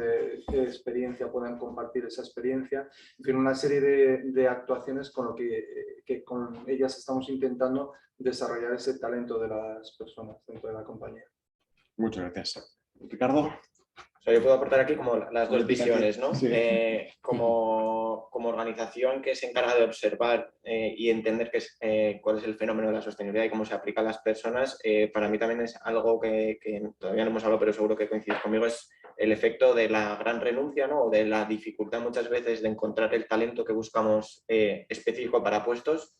experiencia puedan compartir esa experiencia, en fin, una serie de actuaciones con lo que con ellas estamos intentando desarrollar ese talento de las personas dentro de la compañía. Muchas gracias. Ricardo. O sea, yo puedo aportar aquí como las dos visiones, ¿no? Sí. Como organización que se encarga de observar y entender cuál es el fenómeno de la sostenibilidad y cómo se aplica a las personas, para mí también es algo que todavía no hemos hablado, pero seguro que coincides conmigo, es el efecto de la gran renuncia, ¿no? O de la dificultad muchas veces de encontrar el talento que buscamos específico para puestos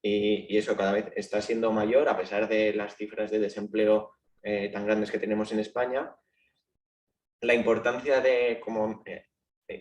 y eso cada vez está siendo mayor a pesar de las cifras de desempleo tan grandes que tenemos en España. la importancia de, como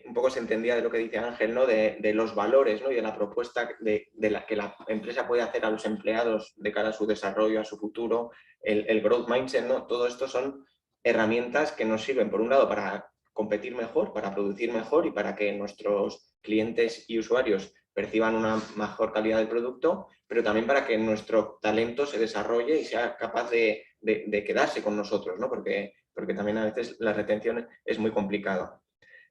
un poco se entendía de lo que dice Ángel, ¿no? de los valores, ¿no? Y de la propuesta de la que la empresa puede hacer a los empleados de cara a su desarrollo, a su futuro, el growth mindset, ¿no? Todo esto son herramientas que nos sirven, por un lado, para competir mejor, para producir mejor y para que nuestros clientes y usuarios perciban una mejor calidad del producto, pero también para que nuestro talento se desarrolle y sea capaz de quedarse con nosotros, ¿no? Porque también a veces la retención es muy complicada.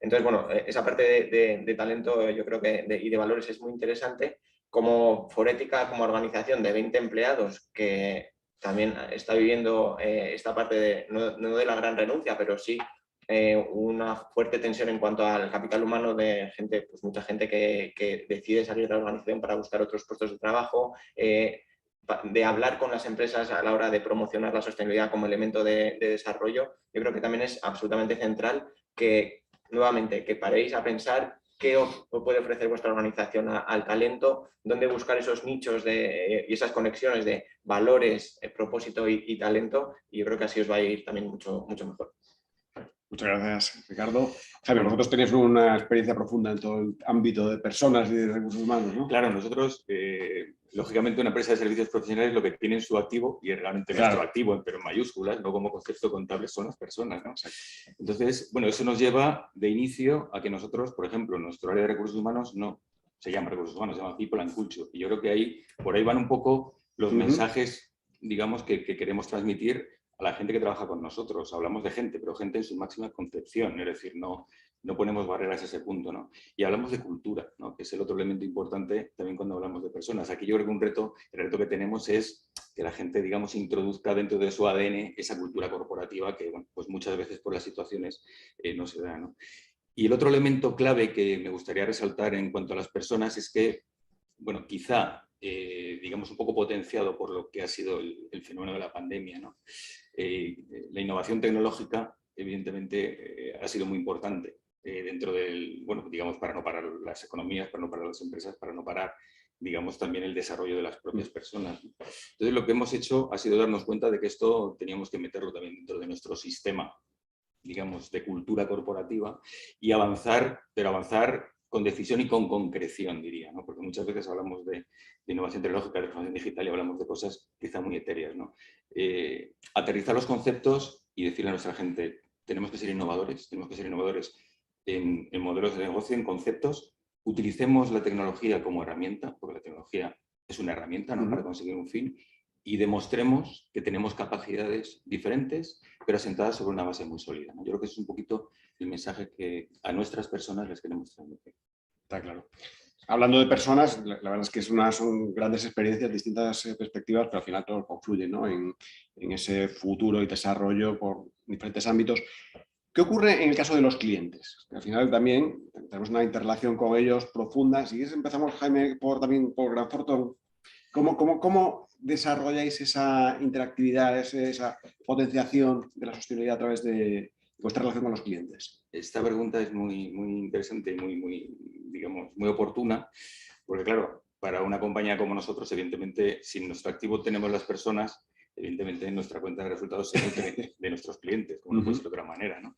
Entonces, bueno, esa parte de talento yo creo que y de valores es muy interesante. Como Forética, como organización de 20 empleados que también está viviendo esta parte no de la gran renuncia, pero sí una fuerte tensión en cuanto al capital humano de gente, pues mucha gente que decide salir de la organización para buscar otros puestos de trabajo, de hablar con las empresas a la hora de promocionar la sostenibilidad como elemento de desarrollo. Yo creo que también es absolutamente central que, nuevamente, que paréis a pensar qué os puede ofrecer vuestra organización al talento, dónde buscar esos nichos y esas conexiones de valores, propósito y talento, y yo creo que así os va a ir también mucho, mucho mejor. Muchas gracias, Ricardo. Javier, vosotros tenéis una experiencia profunda en todo el ámbito de personas y de recursos humanos, ¿no? Claro, nosotros, lógicamente, una empresa de servicios profesionales lo que tiene en su activo, y realmente nuestro activo, pero en mayúsculas, no como concepto contable, son las personas, ¿no? Entonces, bueno, eso nos lleva de inicio a que nosotros, por ejemplo, nuestro área de recursos humanos no se llama recursos humanos, se llama People and Culture. Y yo creo que por ahí van un poco los mensajes, digamos, que queremos transmitir a la gente que trabaja con nosotros. Hablamos de gente, pero gente en su máxima concepción, es decir, no ponemos barreras a ese punto, ¿no? Y hablamos de cultura, ¿no? Que es el otro elemento importante también cuando hablamos de personas. Aquí yo creo que el reto que tenemos es que la gente, digamos, introduzca dentro de su ADN esa cultura corporativa que, bueno, pues muchas veces por las situaciones no se da, ¿no? Y el otro elemento clave que me gustaría resaltar en cuanto a las personas es que, bueno, quizá, digamos, un poco potenciado por lo que ha sido el fenómeno de la pandemia, ¿no? La innovación tecnológica, evidentemente, ha sido muy importante dentro del, bueno, digamos, para no parar las economías, para no parar las empresas, para no parar, digamos, también el desarrollo de las propias personas. Entonces, lo que hemos hecho ha sido darnos cuenta de que esto teníamos que meterlo también dentro de nuestro sistema, digamos, de cultura corporativa y avanzar, pero avanzar con decisión y con concreción, diría, ¿no? Porque muchas veces hablamos de innovación tecnológica, de transformación digital y hablamos de cosas quizá muy etéreas, ¿no? Aterrizar los conceptos y decirle a nuestra gente, tenemos que ser innovadores en modelos de negocio, en conceptos, utilicemos la tecnología como herramienta, porque la tecnología es una herramienta, ¿no? Para conseguir un fin, y demostremos que tenemos capacidades diferentes, pero asentadas sobre una base muy sólida, ¿no? Yo creo que ese es un poquito el mensaje que a nuestras personas les queremos transmitir. Está claro. Hablando de personas, la verdad es que son grandes experiencias, distintas perspectivas, pero al final todos confluyen, ¿no? en ese futuro y desarrollo por diferentes ámbitos. ¿Qué ocurre en el caso de los clientes? Al final también tenemos una interrelación con ellos profunda. Si quieres empezamos, Jaime, también por Grant Thornton. ¿Cómo desarrolláis esa interactividad, esa potenciación de la sostenibilidad a través de vuestra relación con los clientes? Esta pregunta es muy, muy interesante y muy, digamos, muy oportuna, porque claro, para una compañía como nosotros, evidentemente, si en nuestro activo tenemos las personas, evidentemente en nuestra cuenta de resultados se nutre de nuestros clientes, como no puede ser de otra manera, ¿no?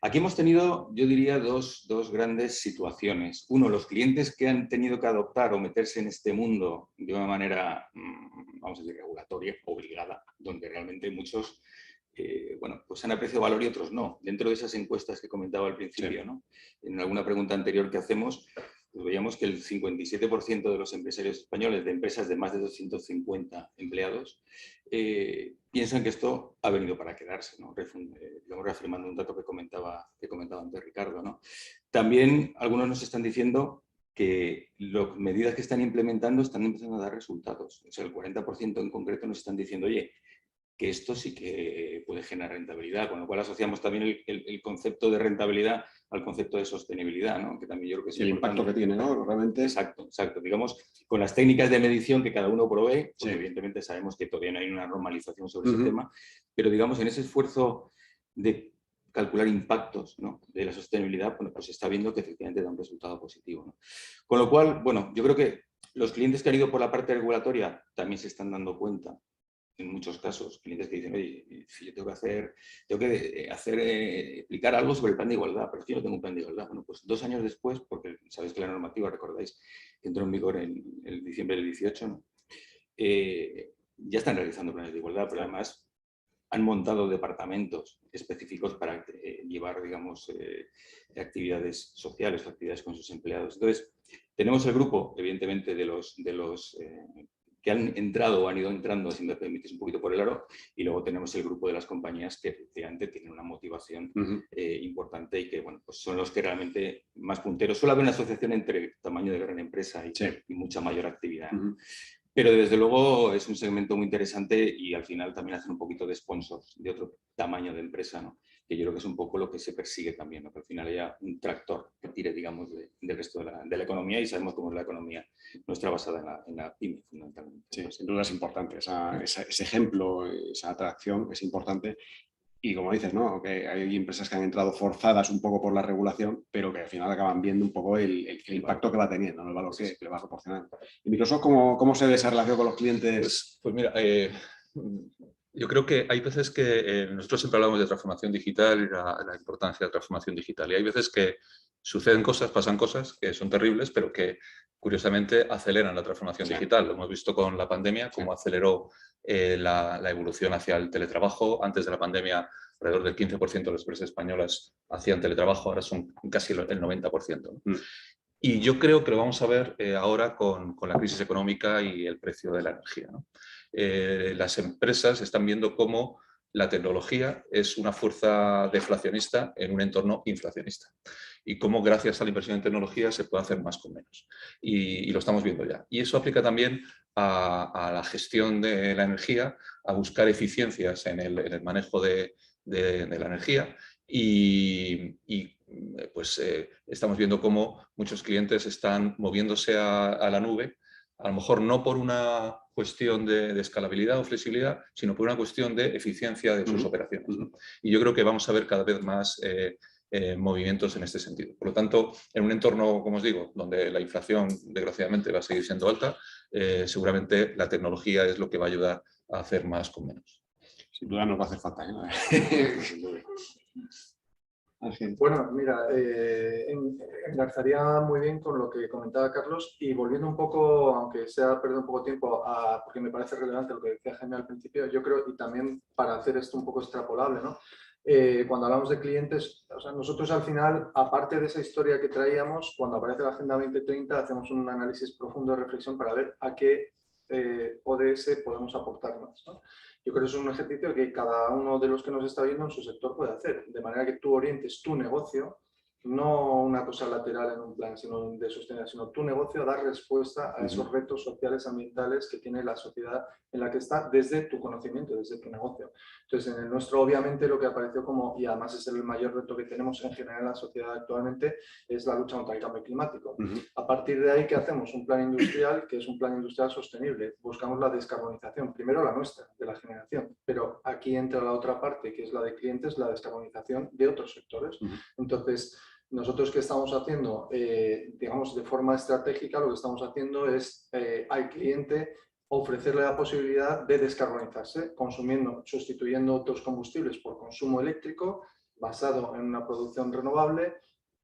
Aquí hemos tenido, yo diría, dos grandes situaciones. Uno, los clientes que han tenido que adoptar o meterse en este mundo de una manera, vamos a decir, regulatoria, obligada, donde realmente muchos bueno, pues han apreciado valor y otros no. Dentro de esas encuestas que comentaba al principio, sí, ¿no? En alguna pregunta anterior que hacemos, pues veíamos que el 57% de los empresarios españoles de empresas de más de 250 empleados piensan que esto ha venido para quedarse, ¿no? Reafirmando un dato que comentaba antes Ricardo, ¿no? También algunos nos están diciendo que las medidas que están implementando están empezando a dar resultados. O sea, el 40% en concreto nos están diciendo, oye, que esto sí que puede generar rentabilidad, con lo cual asociamos también el concepto de rentabilidad al concepto de sostenibilidad, ¿no? Que también yo creo que es el impacto que tiene, ¿no? Realmente. Exacto. Digamos, con las técnicas de medición que cada uno provee, pues sí, evidentemente sabemos que todavía no hay una normalización sobre ese tema, pero digamos, en ese esfuerzo de calcular impactos, ¿no?, de la sostenibilidad, bueno, pues se está viendo que efectivamente da un resultado positivo, ¿no? Con lo cual, bueno, yo creo que los clientes que han ido por la parte regulatoria también se están dando cuenta en muchos casos, clientes que dicen, oye, si yo tengo que explicar algo sobre el plan de igualdad, pero es que yo no tengo un plan de igualdad. Bueno, pues 2 años después, porque sabéis que la normativa, recordáis, que entró en vigor en el diciembre del 18, ¿no? Ya están realizando planes de igualdad, pero además han montado departamentos específicos para llevar, digamos, actividades sociales, actividades con sus empleados. Entonces, tenemos el grupo, evidentemente, de los que han entrado o han ido entrando, si me permitís, un poquito por el aro, y luego tenemos el grupo de las compañías que efectivamente tienen una motivación importante y que, bueno, pues son los que realmente más punteros. Suele haber una asociación entre tamaño de gran empresa y mucha mayor actividad. Pero desde luego es un segmento muy interesante y al final también hacen un poquito de sponsors de otro tamaño de empresa, ¿no? Que yo creo que es un poco lo que se persigue también, ¿no? Que al final haya un tractor que tire, digamos, del resto de la economía, y sabemos cómo es la economía nuestra basada en la pyme, fundamentalmente. Sí, sin duda es importante. Ese ejemplo, esa atracción es importante. Y como dices, ¿no? Que hay empresas que han entrado forzadas un poco por la regulación, pero que al final acaban viendo un poco el impacto que va teniendo, ¿no? El valor que le va proporcionando. ¿Y Microsoft cómo se ve esa relación con los clientes? Pues mira, yo creo que hay veces que nosotros siempre hablamos de transformación digital y la importancia de la transformación digital. Y hay veces que suceden cosas, pasan cosas que son terribles, pero que curiosamente aceleran la transformación digital. Lo hemos visto con la pandemia, cómo aceleró la evolución hacia el teletrabajo. Antes de la pandemia, alrededor del 15% de las empresas españolas hacían teletrabajo, ahora son casi el 90%, ¿no? Y yo creo que lo vamos a ver ahora con la crisis económica y el precio de la energía, ¿no? Las empresas están viendo cómo la tecnología es una fuerza deflacionista en un entorno inflacionista y cómo gracias a la inversión en tecnología se puede hacer más con menos. Y lo estamos viendo ya. Y eso aplica también a la gestión de la energía, a buscar eficiencias en el manejo de la energía y pues estamos viendo cómo muchos clientes están moviéndose a la nube, a lo mejor no por una cuestión de escalabilidad o flexibilidad, sino por una cuestión de eficiencia de sus operaciones, ¿no? Y yo creo que vamos a ver cada vez más movimientos en este sentido. Por lo tanto, en un entorno, como os digo, donde la inflación desgraciadamente va a seguir siendo alta, seguramente la tecnología es lo que va a ayudar a hacer más con menos. Sin duda nos va a hacer falta, ¿eh? Bueno, mira, engarzaría muy bien con lo que comentaba Carlos, y volviendo un poco, aunque sea perder un poco tiempo, porque me parece relevante lo que decía Jaime al principio, yo creo, y también para hacer esto un poco extrapolable, ¿no? Cuando hablamos de clientes, o sea, nosotros al final, aparte de esa historia que traíamos, cuando aparece la Agenda 2030, hacemos un análisis profundo de reflexión para ver a qué ODS podemos aportar más, ¿no? Yo creo que es un ejercicio que cada uno de los que nos está viendo en su sector puede hacer, de manera que tú orientes tu negocio, no una cosa lateral en un plan de sostenibilidad, sino tu negocio a dar respuesta a esos retos sociales, ambientales que tiene la sociedad en la que está desde tu conocimiento, desde tu negocio. Entonces, en el nuestro, obviamente, lo que apareció como, y además es el mayor reto que tenemos en general en la sociedad actualmente, es la lucha contra el cambio climático. A partir de ahí, ¿qué hacemos? Un plan industrial que es un plan industrial sostenible. Buscamos la descarbonización, primero la nuestra, de la generación, pero aquí entra la otra parte, que es la de clientes, la descarbonización de otros sectores. Entonces, nosotros, ¿qué estamos haciendo? Digamos, de forma estratégica, lo que estamos haciendo es al cliente ofrecerle la posibilidad de descarbonizarse, sustituyendo otros combustibles por consumo eléctrico, basado en una producción renovable,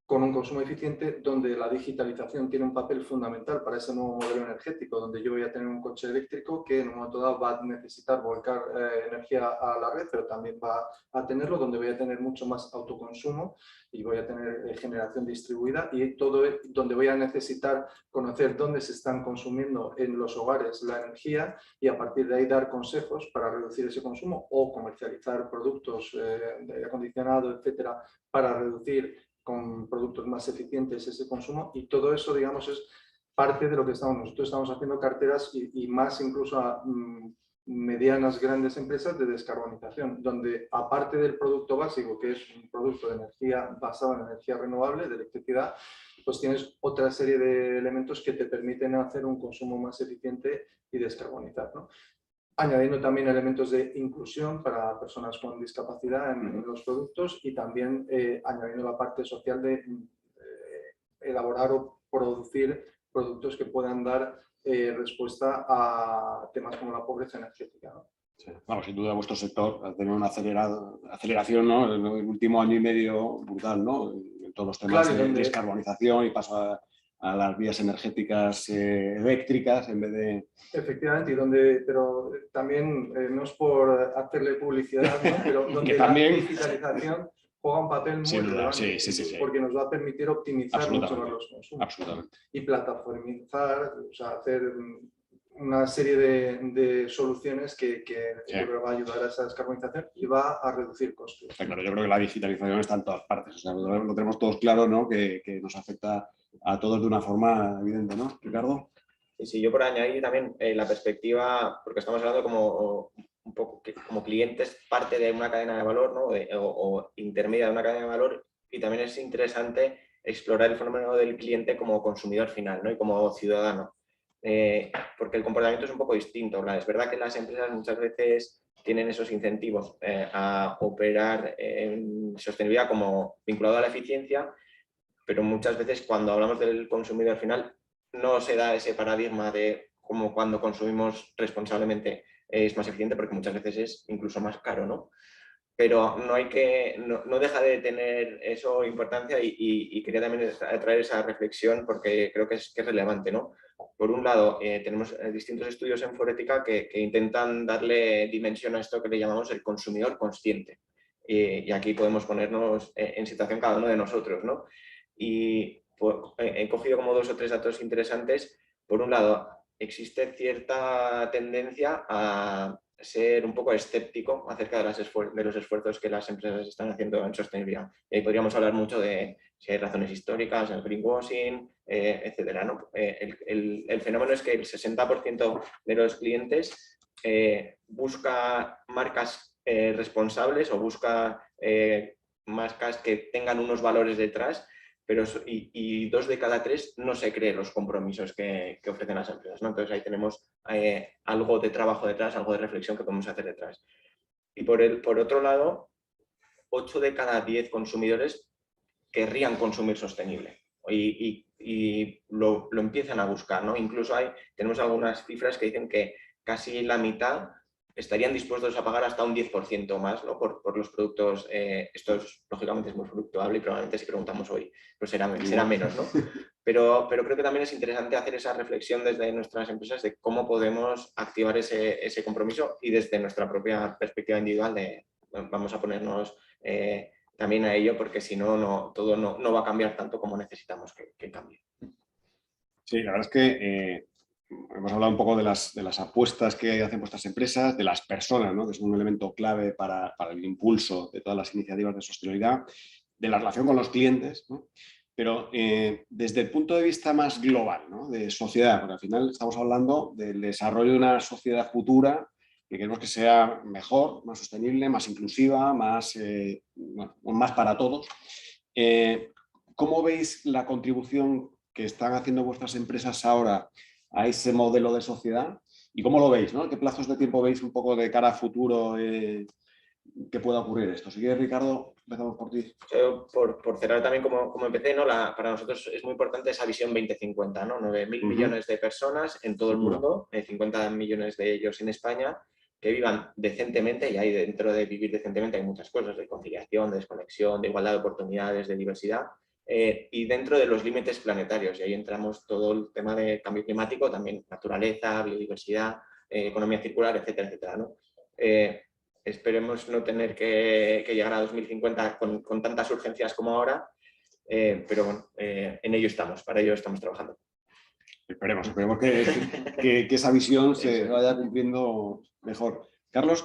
con un consumo eficiente, donde la digitalización tiene un papel fundamental para ese nuevo modelo energético, donde yo voy a tener un coche eléctrico que en un momento dado va a necesitar volcar energía a la red, pero también va a tenerlo, donde voy a tener mucho más autoconsumo y voy a tener generación distribuida, y todo donde voy a necesitar conocer dónde se están consumiendo en los hogares la energía, y a partir de ahí dar consejos para reducir ese consumo o comercializar productos de aire acondicionado, etcétera, para reducir con productos más eficientes ese consumo. Y todo eso, digamos, es parte de lo que nosotros estamos haciendo, carteras y más incluso a medianas, grandes empresas de descarbonización, donde aparte del producto básico, que es un producto de energía basado en energía renovable, de electricidad, pues tienes otra serie de elementos que te permiten hacer un consumo más eficiente y descarbonizar, ¿no? Añadiendo también elementos de inclusión para personas con discapacidad en los productos, y también añadiendo la parte social de elaborar o producir productos que puedan dar respuesta a temas como la pobreza energética, ¿no? Sí. Vamos, sin duda vuestro sector ha tenido una aceleración, ¿no? En el último año y medio brutal, ¿no? En todos los temas Claro, de descarbonización y paso a las vías energéticas eléctricas en vez de... Efectivamente, pero también no es por hacerle publicidad, ¿no? Pero donde también... la digitalización juega un papel muy relevante, sí. porque nos va a permitir optimizar mucho más los consumos. Absolutamente. Y plataformizar, o sea, hacer una serie de soluciones que yo creo que va a ayudar a esa descarbonización y va a reducir costos. Está claro, yo creo que la digitalización está en todas partes, o sea, lo tenemos todos claro, ¿no? Que nos afecta a todos de una forma evidente, ¿no, Ricardo? Sí, yo por añadir también la perspectiva, porque estamos hablando como un poco como clientes, parte de una cadena de valor, ¿no? o intermedia de una cadena de valor, y también es interesante explorar el fenómeno del cliente como consumidor final, ¿no? Y como ciudadano. Porque el comportamiento es un poco distinto. Es verdad que las empresas muchas veces tienen esos incentivos a operar en sostenibilidad como vinculado a la eficiencia, pero muchas veces cuando hablamos del consumidor final no se da ese paradigma de cómo cuando consumimos responsablemente es más eficiente, porque muchas veces es incluso más caro, ¿no? Pero no deja de tener eso importancia y quería también traer esa reflexión porque creo que es relevante, ¿no? Por un lado, tenemos distintos estudios en Forética que intentan darle dimensión a esto que le llamamos el consumidor consciente. Y aquí podemos ponernos en situación cada uno de nosotros, ¿no? Y pues, he cogido como 2 o 3 datos interesantes. Por un lado, existe cierta tendencia a ser un poco escéptico acerca de los esfuerzos que las empresas están haciendo en sostenibilidad. Y ahí podríamos hablar mucho de si hay razones históricas, el greenwashing, etcétera, ¿no? El fenómeno es que el 60% de los clientes busca marcas responsables o busca marcas que tengan unos valores detrás, pero 2 de cada 3 no se creen los compromisos que ofrecen las empresas, ¿no? Entonces ahí tenemos algo de trabajo detrás, algo de reflexión que podemos hacer detrás. Y por otro lado, 8 de cada 10 consumidores querrían consumir sostenible y lo empiezan a buscar, ¿no? Incluso tenemos algunas cifras que dicen que casi la mitad estarían dispuestos a pagar hasta un 10% más, ¿no? por los productos. Esto lógicamente es muy fluctuable y probablemente si preguntamos hoy pues será menos, ¿no? Pero creo que también es interesante hacer esa reflexión desde nuestras empresas de cómo podemos activar ese compromiso y desde nuestra propia perspectiva individual de vamos a ponernos también a ello, porque si no, todo no va a cambiar tanto como necesitamos que cambie. Sí, la verdad es que hemos hablado un poco de las apuestas que hacen vuestras empresas, de las personas, ¿no? Que son un elemento clave para el impulso de todas las iniciativas de sostenibilidad, de la relación con los clientes, ¿no? Pero desde el punto de vista más global, ¿no? De sociedad, porque al final estamos hablando del desarrollo de una sociedad futura que queremos que sea mejor, más sostenible, más inclusiva, más para todos. ¿Cómo veis la contribución que están haciendo vuestras empresas ahora a ese modelo de sociedad? ¿Y cómo lo veis, ¿no? ¿Qué plazos de tiempo veis un poco de cara a futuro que pueda ocurrir esto? Si quieres, Ricardo, empezamos por ti. Yo, por cerrar también como empecé, ¿no? Para nosotros es muy importante esa visión 2050, ¿no? 9.000 millones de personas en todo el mundo, 50 millones de ellos en España, que vivan decentemente, y ahí dentro de vivir decentemente hay muchas cosas, de conciliación, de desconexión, de igualdad de oportunidades, de diversidad, y dentro de los límites planetarios, y ahí entramos todo el tema de cambio climático, también naturaleza, biodiversidad, economía circular, etcétera, etcétera, ¿no? Esperemos no tener que llegar a 2050 con tantas urgencias como ahora, pero bueno, en ello estamos, para ello estamos trabajando. Esperemos que esa visión se vaya cumpliendo mejor. Carlos,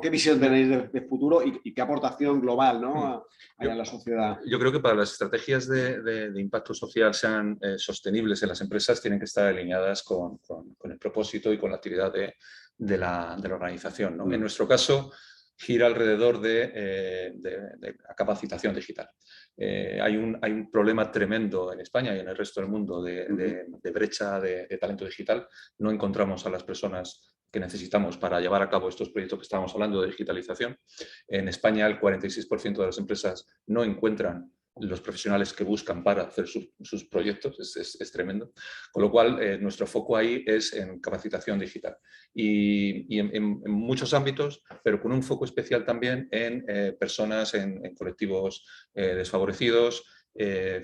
¿qué visión tenéis de futuro y qué aportación global, ¿no? a la sociedad? Yo creo que para las estrategias de impacto social sean sostenibles en las empresas tienen que estar alineadas con el propósito y con la actividad de la organización, ¿no? En nuestro caso, gira alrededor de la capacitación digital. Hay un problema tremendo en España y en el resto del mundo de brecha de talento digital. No encontramos a las personas que necesitamos para llevar a cabo estos proyectos que estábamos hablando de digitalización. En España el 46% de las empresas no encuentran los profesionales que buscan para hacer sus proyectos, es tremendo. Con lo cual, nuestro foco ahí es en capacitación digital y en muchos ámbitos, pero con un foco especial también en personas, en colectivos desfavorecidos.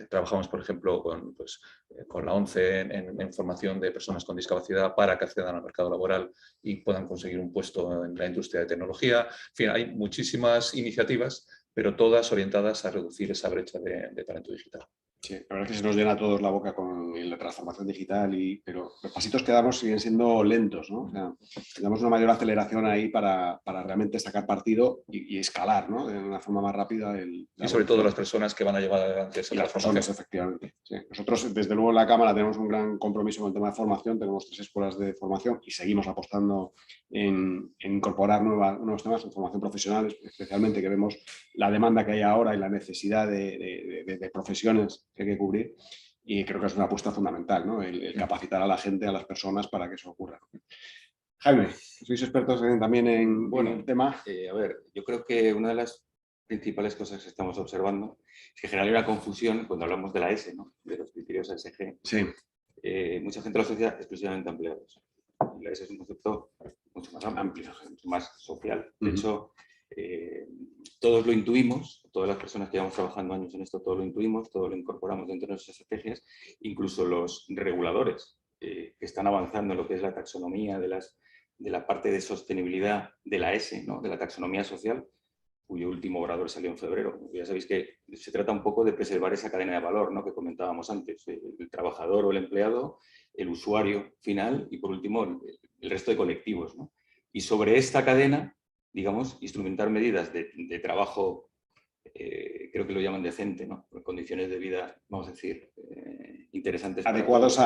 Trabajamos, por ejemplo, con la ONCE en formación de personas con discapacidad para que accedan al mercado laboral y puedan conseguir un puesto en la industria de tecnología. En fin, hay muchísimas iniciativas, pero todas orientadas a reducir esa brecha de talento digital. Sí, la verdad es que se nos llena a todos la boca con la transformación digital, pero los pasitos que damos siguen siendo lentos, ¿no? O sea, damos una mayor aceleración ahí para realmente sacar partido y escalar, ¿no? De una forma más rápida. Y sobre todo las personas que van a llevar adelante esa transformación. Las personas, efectivamente. Sí. Nosotros, desde luego, en la Cámara tenemos un gran compromiso con el tema de formación, tenemos 3 escuelas de formación y seguimos apostando en incorporar nuevos temas en formación profesional, especialmente que vemos la demanda que hay ahora y la necesidad de profesiones que hay que cubrir, y creo que es una apuesta fundamental, ¿no? El capacitar a la gente, a las personas para que eso ocurra. Jaime, sois expertos también en el tema. A ver, yo creo que una de las principales cosas que estamos observando es que genera una confusión cuando hablamos de la S, ¿no? De los criterios ESG. Sí. Mucha gente lo asocia exclusivamente a empleados. La S es un concepto mucho más amplio, mucho más social. De hecho, todos lo intuimos, todas las personas que llevamos trabajando años en esto, todos lo intuimos, todos lo incorporamos dentro de nuestras estrategias, incluso los reguladores que están avanzando en lo que es la taxonomía de la parte de sostenibilidad de la S, ¿no? De la taxonomía social, cuyo último borrador salió en febrero. Ya sabéis que se trata un poco de preservar esa cadena de valor, ¿no? Que comentábamos antes, el trabajador o el empleado, el usuario final y, por último, el resto de colectivos, ¿no? Y sobre esta cadena, digamos, instrumentar medidas de trabajo, creo que lo llaman decente, ¿no? Condiciones de vida, vamos a decir, interesantes. Adecuados.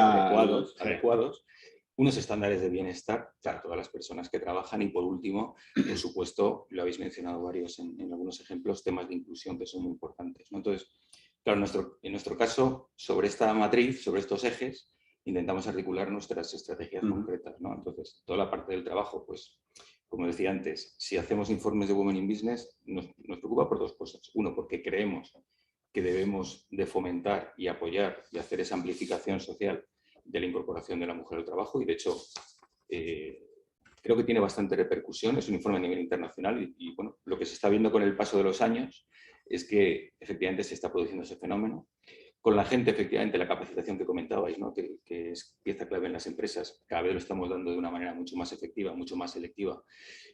Unos estándares de bienestar para todas las personas que trabajan y, por último, por supuesto, lo habéis mencionado varios en algunos ejemplos, temas de inclusión que son muy importantes, ¿no? Entonces, claro, en nuestro caso, sobre esta matriz, sobre estos ejes, intentamos articular nuestras estrategias concretas, ¿no? Entonces, toda la parte del trabajo, pues, como decía antes, si hacemos informes de Women in Business, nos preocupa por 2 cosas. Uno, porque creemos que debemos de fomentar y apoyar y hacer esa amplificación social de la incorporación de la mujer al trabajo, y de hecho creo que tiene bastante repercusión, es un informe a nivel internacional y bueno, lo que se está viendo con el paso de los años es que efectivamente se está produciendo ese fenómeno. Con la gente, efectivamente, la capacitación que comentabais, ¿no? que es pieza clave en las empresas, cada vez lo estamos dando de una manera mucho más efectiva, mucho más selectiva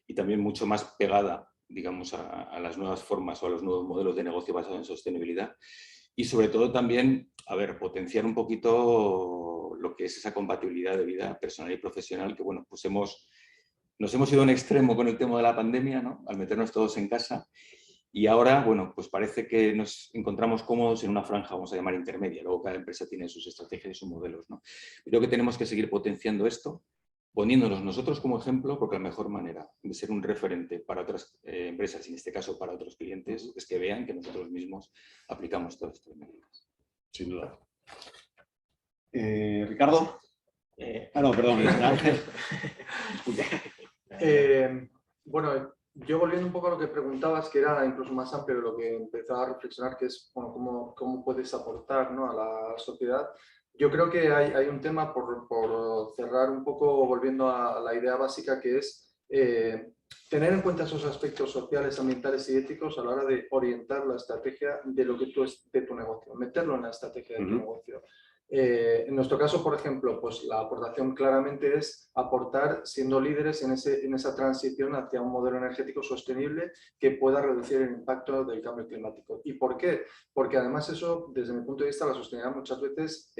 y también mucho más pegada, digamos, a las nuevas formas o a los nuevos modelos de negocio basados en sostenibilidad. Y sobre todo también, potenciar un poquito lo que es esa compatibilidad de vida personal y profesional, que bueno, pues nos hemos ido a un extremo con el tema de la pandemia, ¿no? Al meternos todos en casa. Y ahora, bueno, pues parece que nos encontramos cómodos en una franja, vamos a llamar intermedia. Luego cada empresa tiene sus estrategias y sus modelos, ¿no? Creo que tenemos que seguir potenciando esto, poniéndonos nosotros como ejemplo, porque la mejor manera de ser un referente para otras empresas, y en este caso para otros clientes, es que vean que nosotros mismos aplicamos todas estas medidas. Sin duda. ¿Ricardo? No, perdón, Ángel. Bueno, yo volviendo un poco a lo que preguntabas, que era incluso más amplio de lo que empezaba a reflexionar, que es bueno, cómo puedes aportar, ¿no? A la sociedad. Yo creo que hay un tema por cerrar un poco, volviendo a la idea básica, que es tener en cuenta esos aspectos sociales, ambientales y éticos a la hora de orientar la estrategia de lo que de tu negocio, meterlo en la estrategia de tu negocio. En nuestro caso, por ejemplo, pues la aportación claramente es aportar siendo líderes en esa transición hacia un modelo energético sostenible que pueda reducir el impacto del cambio climático. ¿Y por qué? Porque además eso, desde mi punto de vista, la sostenibilidad muchas veces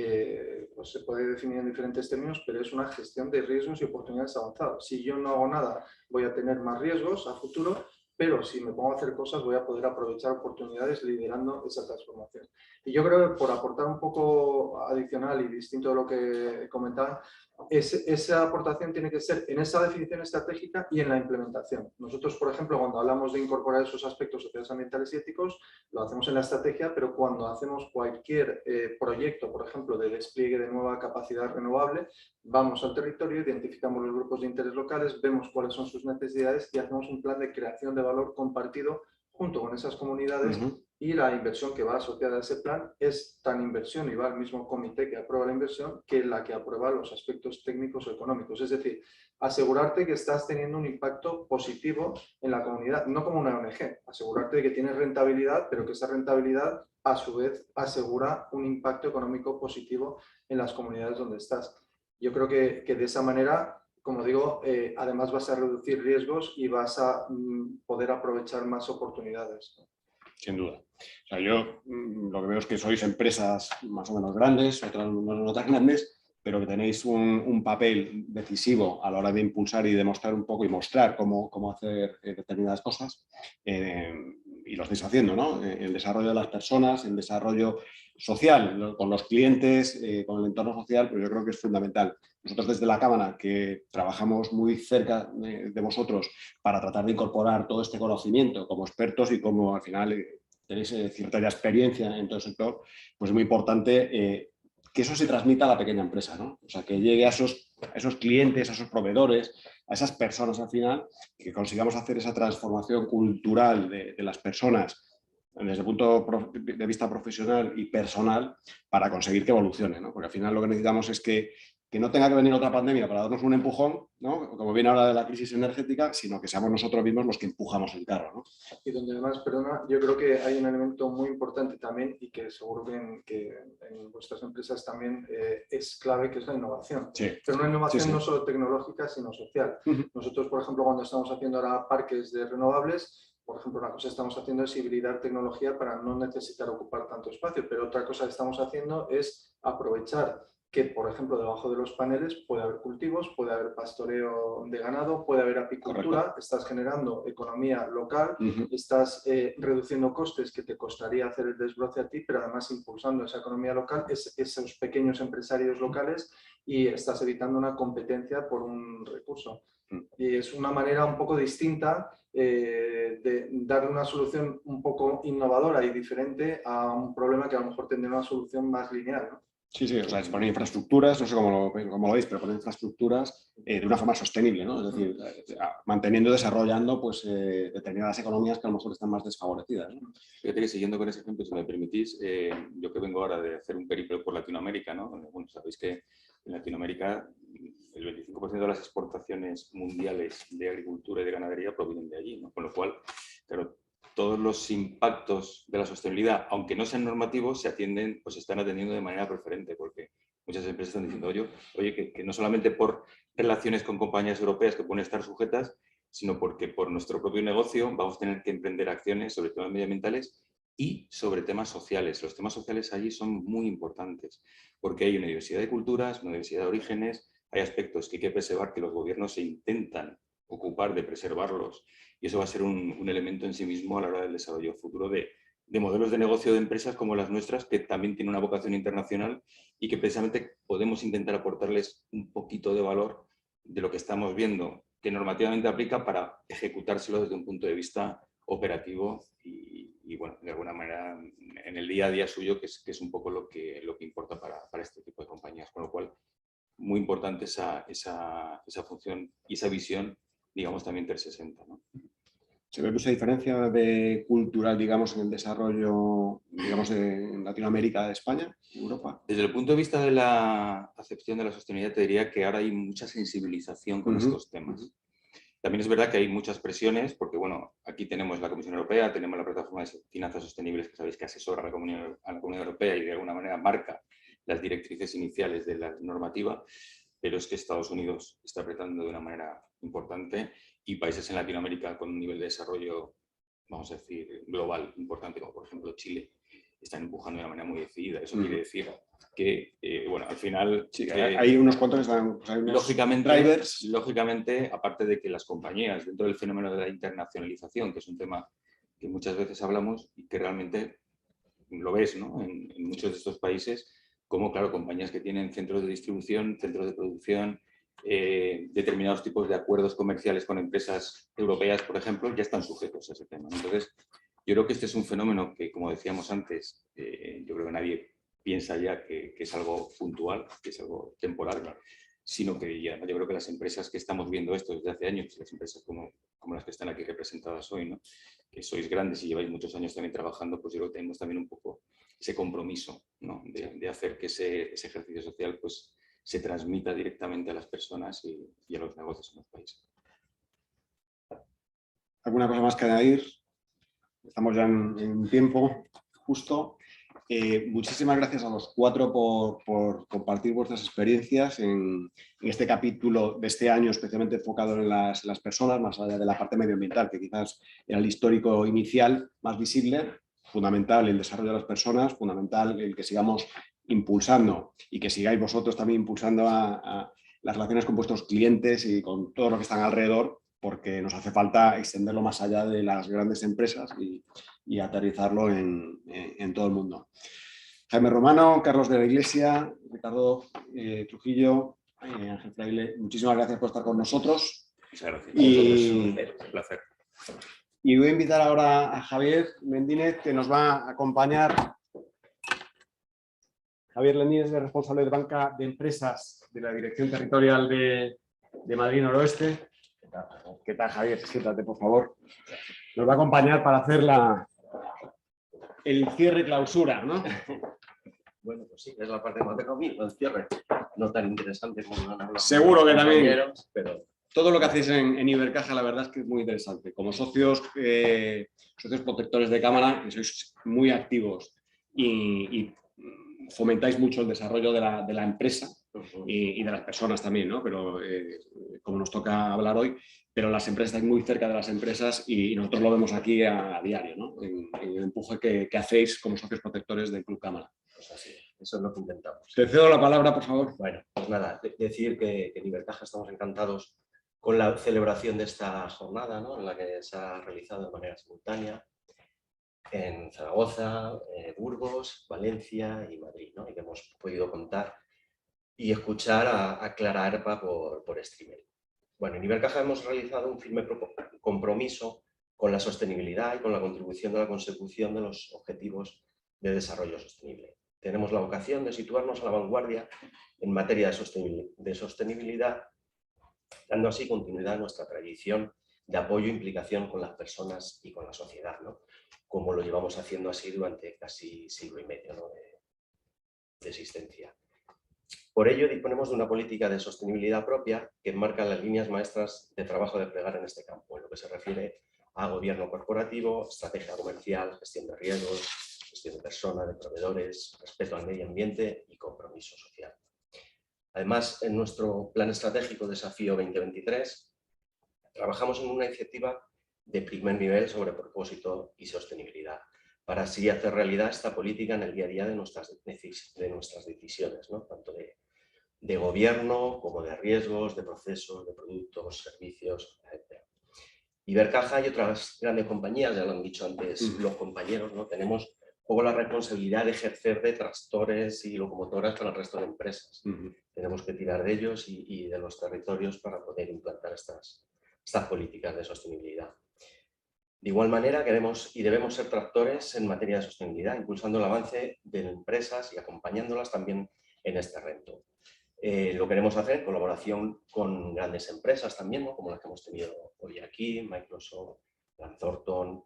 pues se puede definir en diferentes términos, pero es una gestión de riesgos y oportunidades avanzadas. Si yo no hago nada, voy a tener más riesgos a futuro, pero si me pongo a hacer cosas voy a poder aprovechar oportunidades liderando esa transformación. Y yo creo que por aportar un poco adicional y distinto de lo que comentaban, esa aportación tiene que ser en esa definición estratégica y en la implementación. Nosotros, por ejemplo, cuando hablamos de incorporar esos aspectos sociales, ambientales y éticos, lo hacemos en la estrategia, pero cuando hacemos cualquier proyecto, por ejemplo, de despliegue de nueva capacidad renovable, vamos al territorio, identificamos los grupos de interés locales, vemos cuáles son sus necesidades y hacemos un plan de creación de valor compartido junto con esas comunidades y la inversión que va asociada a ese plan es tan inversión y va al mismo comité que aprueba la inversión que la que aprueba los aspectos técnicos o económicos. Es decir, asegurarte que estás teniendo un impacto positivo en la comunidad, no como una ONG, asegurarte de que tienes rentabilidad, pero que esa rentabilidad a su vez asegura un impacto económico positivo en las comunidades donde estás. Yo creo que de esa manera, como digo, además vas a reducir riesgos y vas a poder aprovechar más oportunidades, ¿no? Sin duda. O sea, yo lo que veo es que sois empresas más o menos grandes, otras no tan grandes, pero que tenéis un papel decisivo a la hora de impulsar y demostrar un poco y mostrar cómo hacer determinadas cosas, y lo estáis haciendo, ¿no? El desarrollo de las personas, el desarrollo social con los clientes, con el entorno social, pues yo creo que es fundamental. Nosotros desde la Cámara, que trabajamos muy cerca de vosotros para tratar de incorporar todo este conocimiento como expertos y como al final tenéis cierta experiencia en todo el sector, pues es muy importante que eso se transmita a la pequeña empresa, ¿no? O sea, que llegue a esos clientes, a esos proveedores, a esas personas al final, que consigamos hacer esa transformación cultural de las personas desde el punto de vista profesional y personal para conseguir que evolucione, ¿no? Porque al final lo que necesitamos es que no tenga que venir otra pandemia para darnos un empujón, ¿no? Como viene ahora de la crisis energética, sino que seamos nosotros mismos los que empujamos el carro, ¿no? Y donde además, perdona, yo creo que hay un elemento muy importante también y que seguro que en vuestras empresas también es clave, que es la innovación. Sí. Pero una innovación Sí. no solo tecnológica, sino social. Nosotros, por ejemplo, cuando estamos haciendo ahora parques de renovables, por ejemplo, una cosa que estamos haciendo es hibridar tecnología para no necesitar ocupar tanto espacio, pero otra cosa que estamos haciendo es aprovechar que, por ejemplo, debajo de los paneles puede haber cultivos, puede haber pastoreo de ganado, puede haber apicultura. Correcto. Estás generando economía local, estás reduciendo costes que te costaría hacer el desbroce a ti, pero además impulsando esa economía local, esos pequeños empresarios locales, y estás evitando una competencia por un recurso. Y es una manera un poco distinta de darle una solución un poco innovadora y diferente a un problema que a lo mejor tendría una solución más lineal, ¿no? Sí, o sea, es poner infraestructuras, no sé cómo lo veis, pero poner infraestructuras de una forma sostenible, ¿no? Es decir, manteniendo, desarrollando pues, determinadas economías que a lo mejor están más desfavorecidas, ¿no? Fíjate que siguiendo con ese ejemplo, si me permitís, yo que vengo ahora de hacer un periplo por Latinoamérica, ¿no? Bueno, sabéis que en Latinoamérica el 25% de las exportaciones mundiales de agricultura y de ganadería provienen de allí, ¿no? Con lo cual, claro, todos los impactos de la sostenibilidad, aunque no sean normativos, se están atendiendo de manera preferente, porque muchas empresas están diciendo, oye, que no solamente por relaciones con compañías europeas que pueden estar sujetas, sino porque por nuestro propio negocio vamos a tener que emprender acciones sobre temas medioambientales y sobre temas sociales. Los temas sociales allí son muy importantes, porque hay una diversidad de culturas, una diversidad de orígenes, hay aspectos que hay que preservar que los gobiernos se intentan ocupar de preservarlos, y eso va a ser un elemento en sí mismo a la hora del desarrollo futuro de modelos de negocio de empresas como las nuestras, que también tienen una vocación internacional y que precisamente podemos intentar aportarles un poquito de valor de lo que estamos viendo que normativamente aplica para ejecutárselo desde un punto de vista operativo y bueno, de alguna manera en el día a día suyo, que es un poco lo que importa para este tipo de compañías. Con lo cual, muy importante esa función y esa visión, digamos, también 360, ¿no? ¿Se ve mucha diferencia cultural, digamos, en el desarrollo, digamos, en Latinoamérica, de España, Europa? Desde el punto de vista de la acepción de la sostenibilidad, te diría que ahora hay mucha sensibilización con estos temas. También es verdad que hay muchas presiones, porque bueno, aquí tenemos la Comisión Europea, tenemos la Plataforma de Finanzas Sostenibles, que sabéis que asesora a la Comunidad Europea y de alguna manera marca las directrices iniciales de la normativa, pero es que Estados Unidos está apretando de una manera importante y países en Latinoamérica con un nivel de desarrollo, vamos a decir, global importante, como por ejemplo Chile, están empujando de una manera muy decidida. Eso quiere decir que, bueno, al final... Sí, hay unos cuantos que están... Lógicamente, aparte de que las compañías, dentro del fenómeno de la internacionalización, que es un tema que muchas veces hablamos y que realmente lo ves, ¿no? En muchos de estos países, como, claro, compañías que tienen centros de distribución, centros de producción, determinados tipos de acuerdos comerciales con empresas europeas, por ejemplo, ya están sujetos a ese tema. Entonces, yo creo que este es un fenómeno que, como decíamos antes, yo creo que nadie piensa ya que es algo puntual, que es algo temporal, sino que y además yo creo que las empresas que estamos viendo esto desde hace años, las empresas como las que están aquí representadas hoy, ¿no? Que sois grandes y lleváis muchos años también trabajando, pues yo creo que tenemos también un poco ese compromiso, ¿no? de hacer que ese ejercicio social pues, se transmita directamente a las personas y a los negocios en los países. ¿Alguna cosa más que añadir? Estamos ya en tiempo justo. Muchísimas gracias a los cuatro por compartir vuestras experiencias en este capítulo de este año, especialmente enfocado en las personas, más allá de la parte medioambiental, que quizás era el histórico inicial más visible. Fundamental el desarrollo de las personas, fundamental el que sigamos impulsando y que sigáis vosotros también impulsando a las relaciones con vuestros clientes y con todo lo que están alrededor, porque nos hace falta extenderlo más allá de las grandes empresas y aterrizarlo en todo el mundo. Jaime Romano, Carlos de la Iglesia, Ricardo Trujillo, Ángel Fraile, muchísimas gracias por estar con nosotros. Muchas gracias. Y, Un placer. Y voy a invitar ahora a Javier Lendínez, que nos va a acompañar. Javier Lendínez es responsable de banca de empresas de la Dirección Territorial de Madrid Noroeste. ¿Qué tal, Javier? Siéntate, por favor. Nos va a acompañar para hacer el cierre clausura, ¿no? Bueno, pues sí, es la parte más de conmigo, el cierre. No tan interesante como lo han hablado. Seguro que también. Pero todo lo que hacéis en Ibercaja, la verdad es que es muy interesante. Como socios protectores de cámara, que sois muy activos y fomentáis mucho el desarrollo de la empresa y de las personas también, ¿no? Pero como nos toca hablar hoy, pero las empresas están muy cerca de las empresas y nosotros lo vemos aquí a diario, ¿no? En el empuje que hacéis como socios protectores del Club Cámara. pues así, eso es lo que intentamos. Te cedo la palabra, por favor. Bueno, pues nada, decir que en Ibercaja estamos encantados con la celebración de esta jornada, ¿no? En la que se ha realizado de manera simultánea en Zaragoza, Burgos, Valencia y Madrid, ¿no? Y que hemos podido contar y escuchar a Clara Arpa por streaming. Bueno, en Ibercaja hemos realizado un firme compromiso con la sostenibilidad y con la contribución de la consecución de los objetivos de desarrollo sostenible. Tenemos la vocación de situarnos a la vanguardia en materia de sostenibilidad, dando así continuidad a nuestra tradición de apoyo e implicación con las personas y con la sociedad, ¿no? Como lo llevamos haciendo así durante casi siglo y medio, ¿no? de existencia. Por ello, disponemos de una política de sostenibilidad propia que enmarca las líneas maestras de trabajo de desplegar en este campo, en lo que se refiere a gobierno corporativo, estrategia comercial, gestión de riesgos, gestión de personas, de proveedores, respeto al medio ambiente y compromiso social. Además, en nuestro plan estratégico Desafío 2023, trabajamos en una iniciativa de primer nivel sobre propósito y sostenibilidad, para así hacer realidad esta política en el día a día de nuestras decisiones, ¿no? Tanto de gobierno como de riesgos, de procesos, de productos, servicios, etc. Ibercaja y otras grandes compañías, ya lo han dicho antes los compañeros, ¿no? Tenemos un poco la responsabilidad de ejercer de tractores y locomotoras para el resto de empresas. Tenemos que tirar de ellos y de los territorios para poder implantar estas políticas de sostenibilidad. De igual manera, queremos y debemos ser tractores en materia de sostenibilidad, impulsando el avance de empresas y acompañándolas también en este reto. Lo queremos hacer en colaboración con grandes empresas también, ¿no? Como las que hemos tenido hoy aquí, Microsoft, Grant Thornton,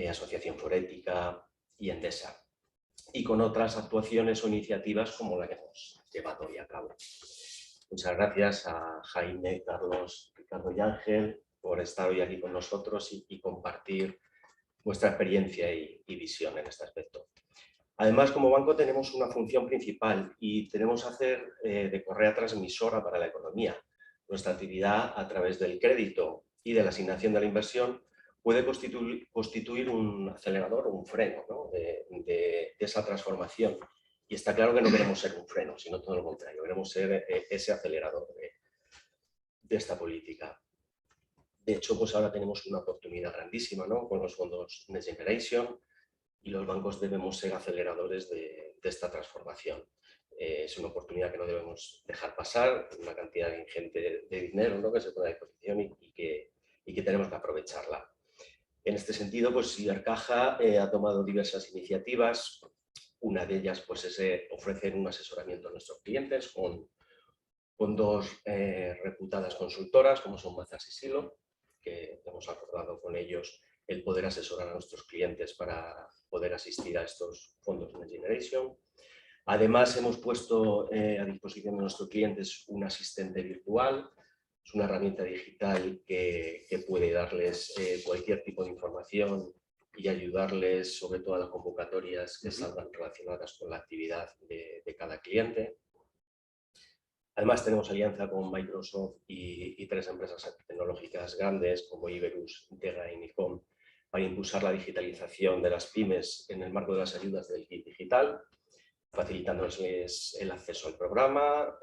Asociación Forética y Endesa. Y con otras actuaciones o iniciativas como la que hemos llevado hoy a cabo. Muchas gracias a Jaime, Carlos, Ricardo y Ángel por estar hoy aquí con nosotros y compartir vuestra experiencia y visión en este aspecto. Además, como banco tenemos una función principal y tenemos que hacer de correa transmisora para la economía. Nuestra actividad a través del crédito y de la asignación de la inversión puede constituir un acelerador o un freno, ¿no? de esa transformación. Y está claro que no queremos ser un freno, sino todo lo contrario, queremos ser ese acelerador de esta política. De hecho, pues ahora tenemos una oportunidad grandísima, ¿no? Con los fondos Next Generation, y los bancos debemos ser aceleradores de esta transformación. Es una oportunidad que no debemos dejar pasar, una cantidad ingente de dinero, ¿no? Que se pone a disposición y que tenemos que aprovecharla. En este sentido, pues Ibercaja ha tomado diversas iniciativas. Una de ellas pues, es ofrecer un asesoramiento a nuestros clientes con con dos reputadas consultoras como son Mazars y Silo, que hemos acordado con ellos el poder asesorar a nuestros clientes para poder asistir a estos fondos Next Generation. Además, hemos puesto a disposición de nuestros clientes un asistente virtual. Es una herramienta digital que puede darles cualquier tipo de información y ayudarles sobre todo a las convocatorias que salgan relacionadas con la actividad de cada cliente. Además, tenemos alianza con Microsoft y 3 empresas tecnológicas grandes como Iberus, Integra y Nicom para impulsar la digitalización de las pymes en el marco de las ayudas del kit digital, facilitándoles el acceso al programa.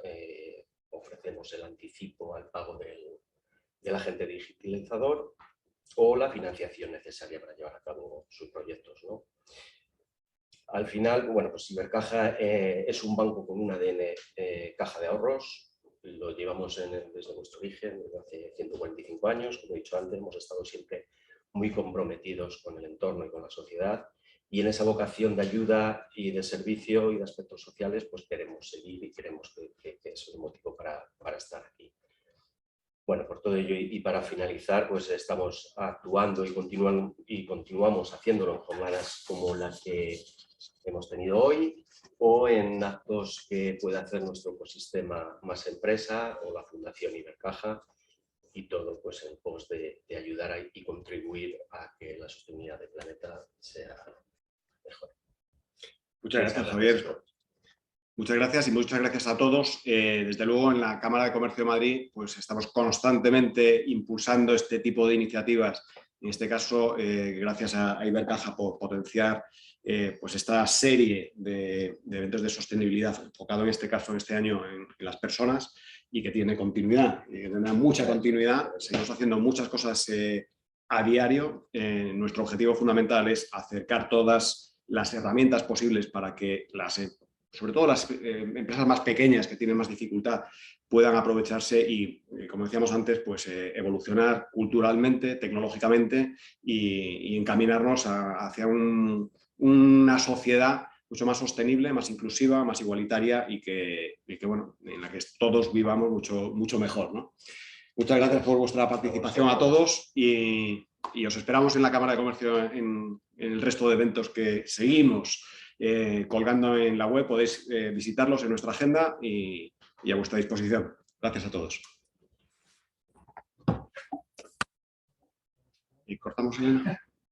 Ofrecemos el anticipo al pago del agente digitalizador o la financiación necesaria para llevar a cabo sus proyectos, ¿no? Al final, bueno, pues Ibercaja es un banco con un ADN caja de ahorros. Lo llevamos desde nuestro origen, desde hace 145 años. Como he dicho antes, hemos estado siempre muy comprometidos con el entorno y con la sociedad. Y en esa vocación de ayuda y de servicio y de aspectos sociales, pues queremos seguir y queremos que es el motivo para estar aquí. Bueno, por todo ello y para finalizar, pues estamos actuando y continuamos haciéndolo en jornadas como las que hemos tenido hoy o en actos que puede hacer nuestro ecosistema Más Empresa o la Fundación Ibercaja, y todo pues en pos de ayudar y contribuir a que la sostenibilidad del planeta sea mejor. Muchas gracias, Javier. Muchas gracias y muchas gracias a todos. Desde luego, en la Cámara de Comercio de Madrid pues estamos constantemente impulsando este tipo de iniciativas. En este caso, gracias a Ibercaja por potenciar pues esta serie de eventos de sostenibilidad enfocado en este caso, en este año, en las personas y que tiene continuidad, y que tendrá mucha continuidad. Seguimos haciendo muchas cosas a diario. Nuestro objetivo fundamental es acercar todas las herramientas posibles para que sobre todo las empresas más pequeñas que tienen más dificultad puedan aprovecharse y, como decíamos antes, pues evolucionar culturalmente, tecnológicamente y encaminarnos hacia una sociedad mucho más sostenible, más inclusiva, más igualitaria y que bueno, en la que todos vivamos mucho mejor, ¿no? Muchas gracias por vuestra participación a todos y os esperamos en la Cámara de Comercio en el resto de eventos que seguimos colgando en la web. Podéis visitarlos en nuestra agenda y a vuestra disposición. Gracias a todos. Y cortamos, Elena.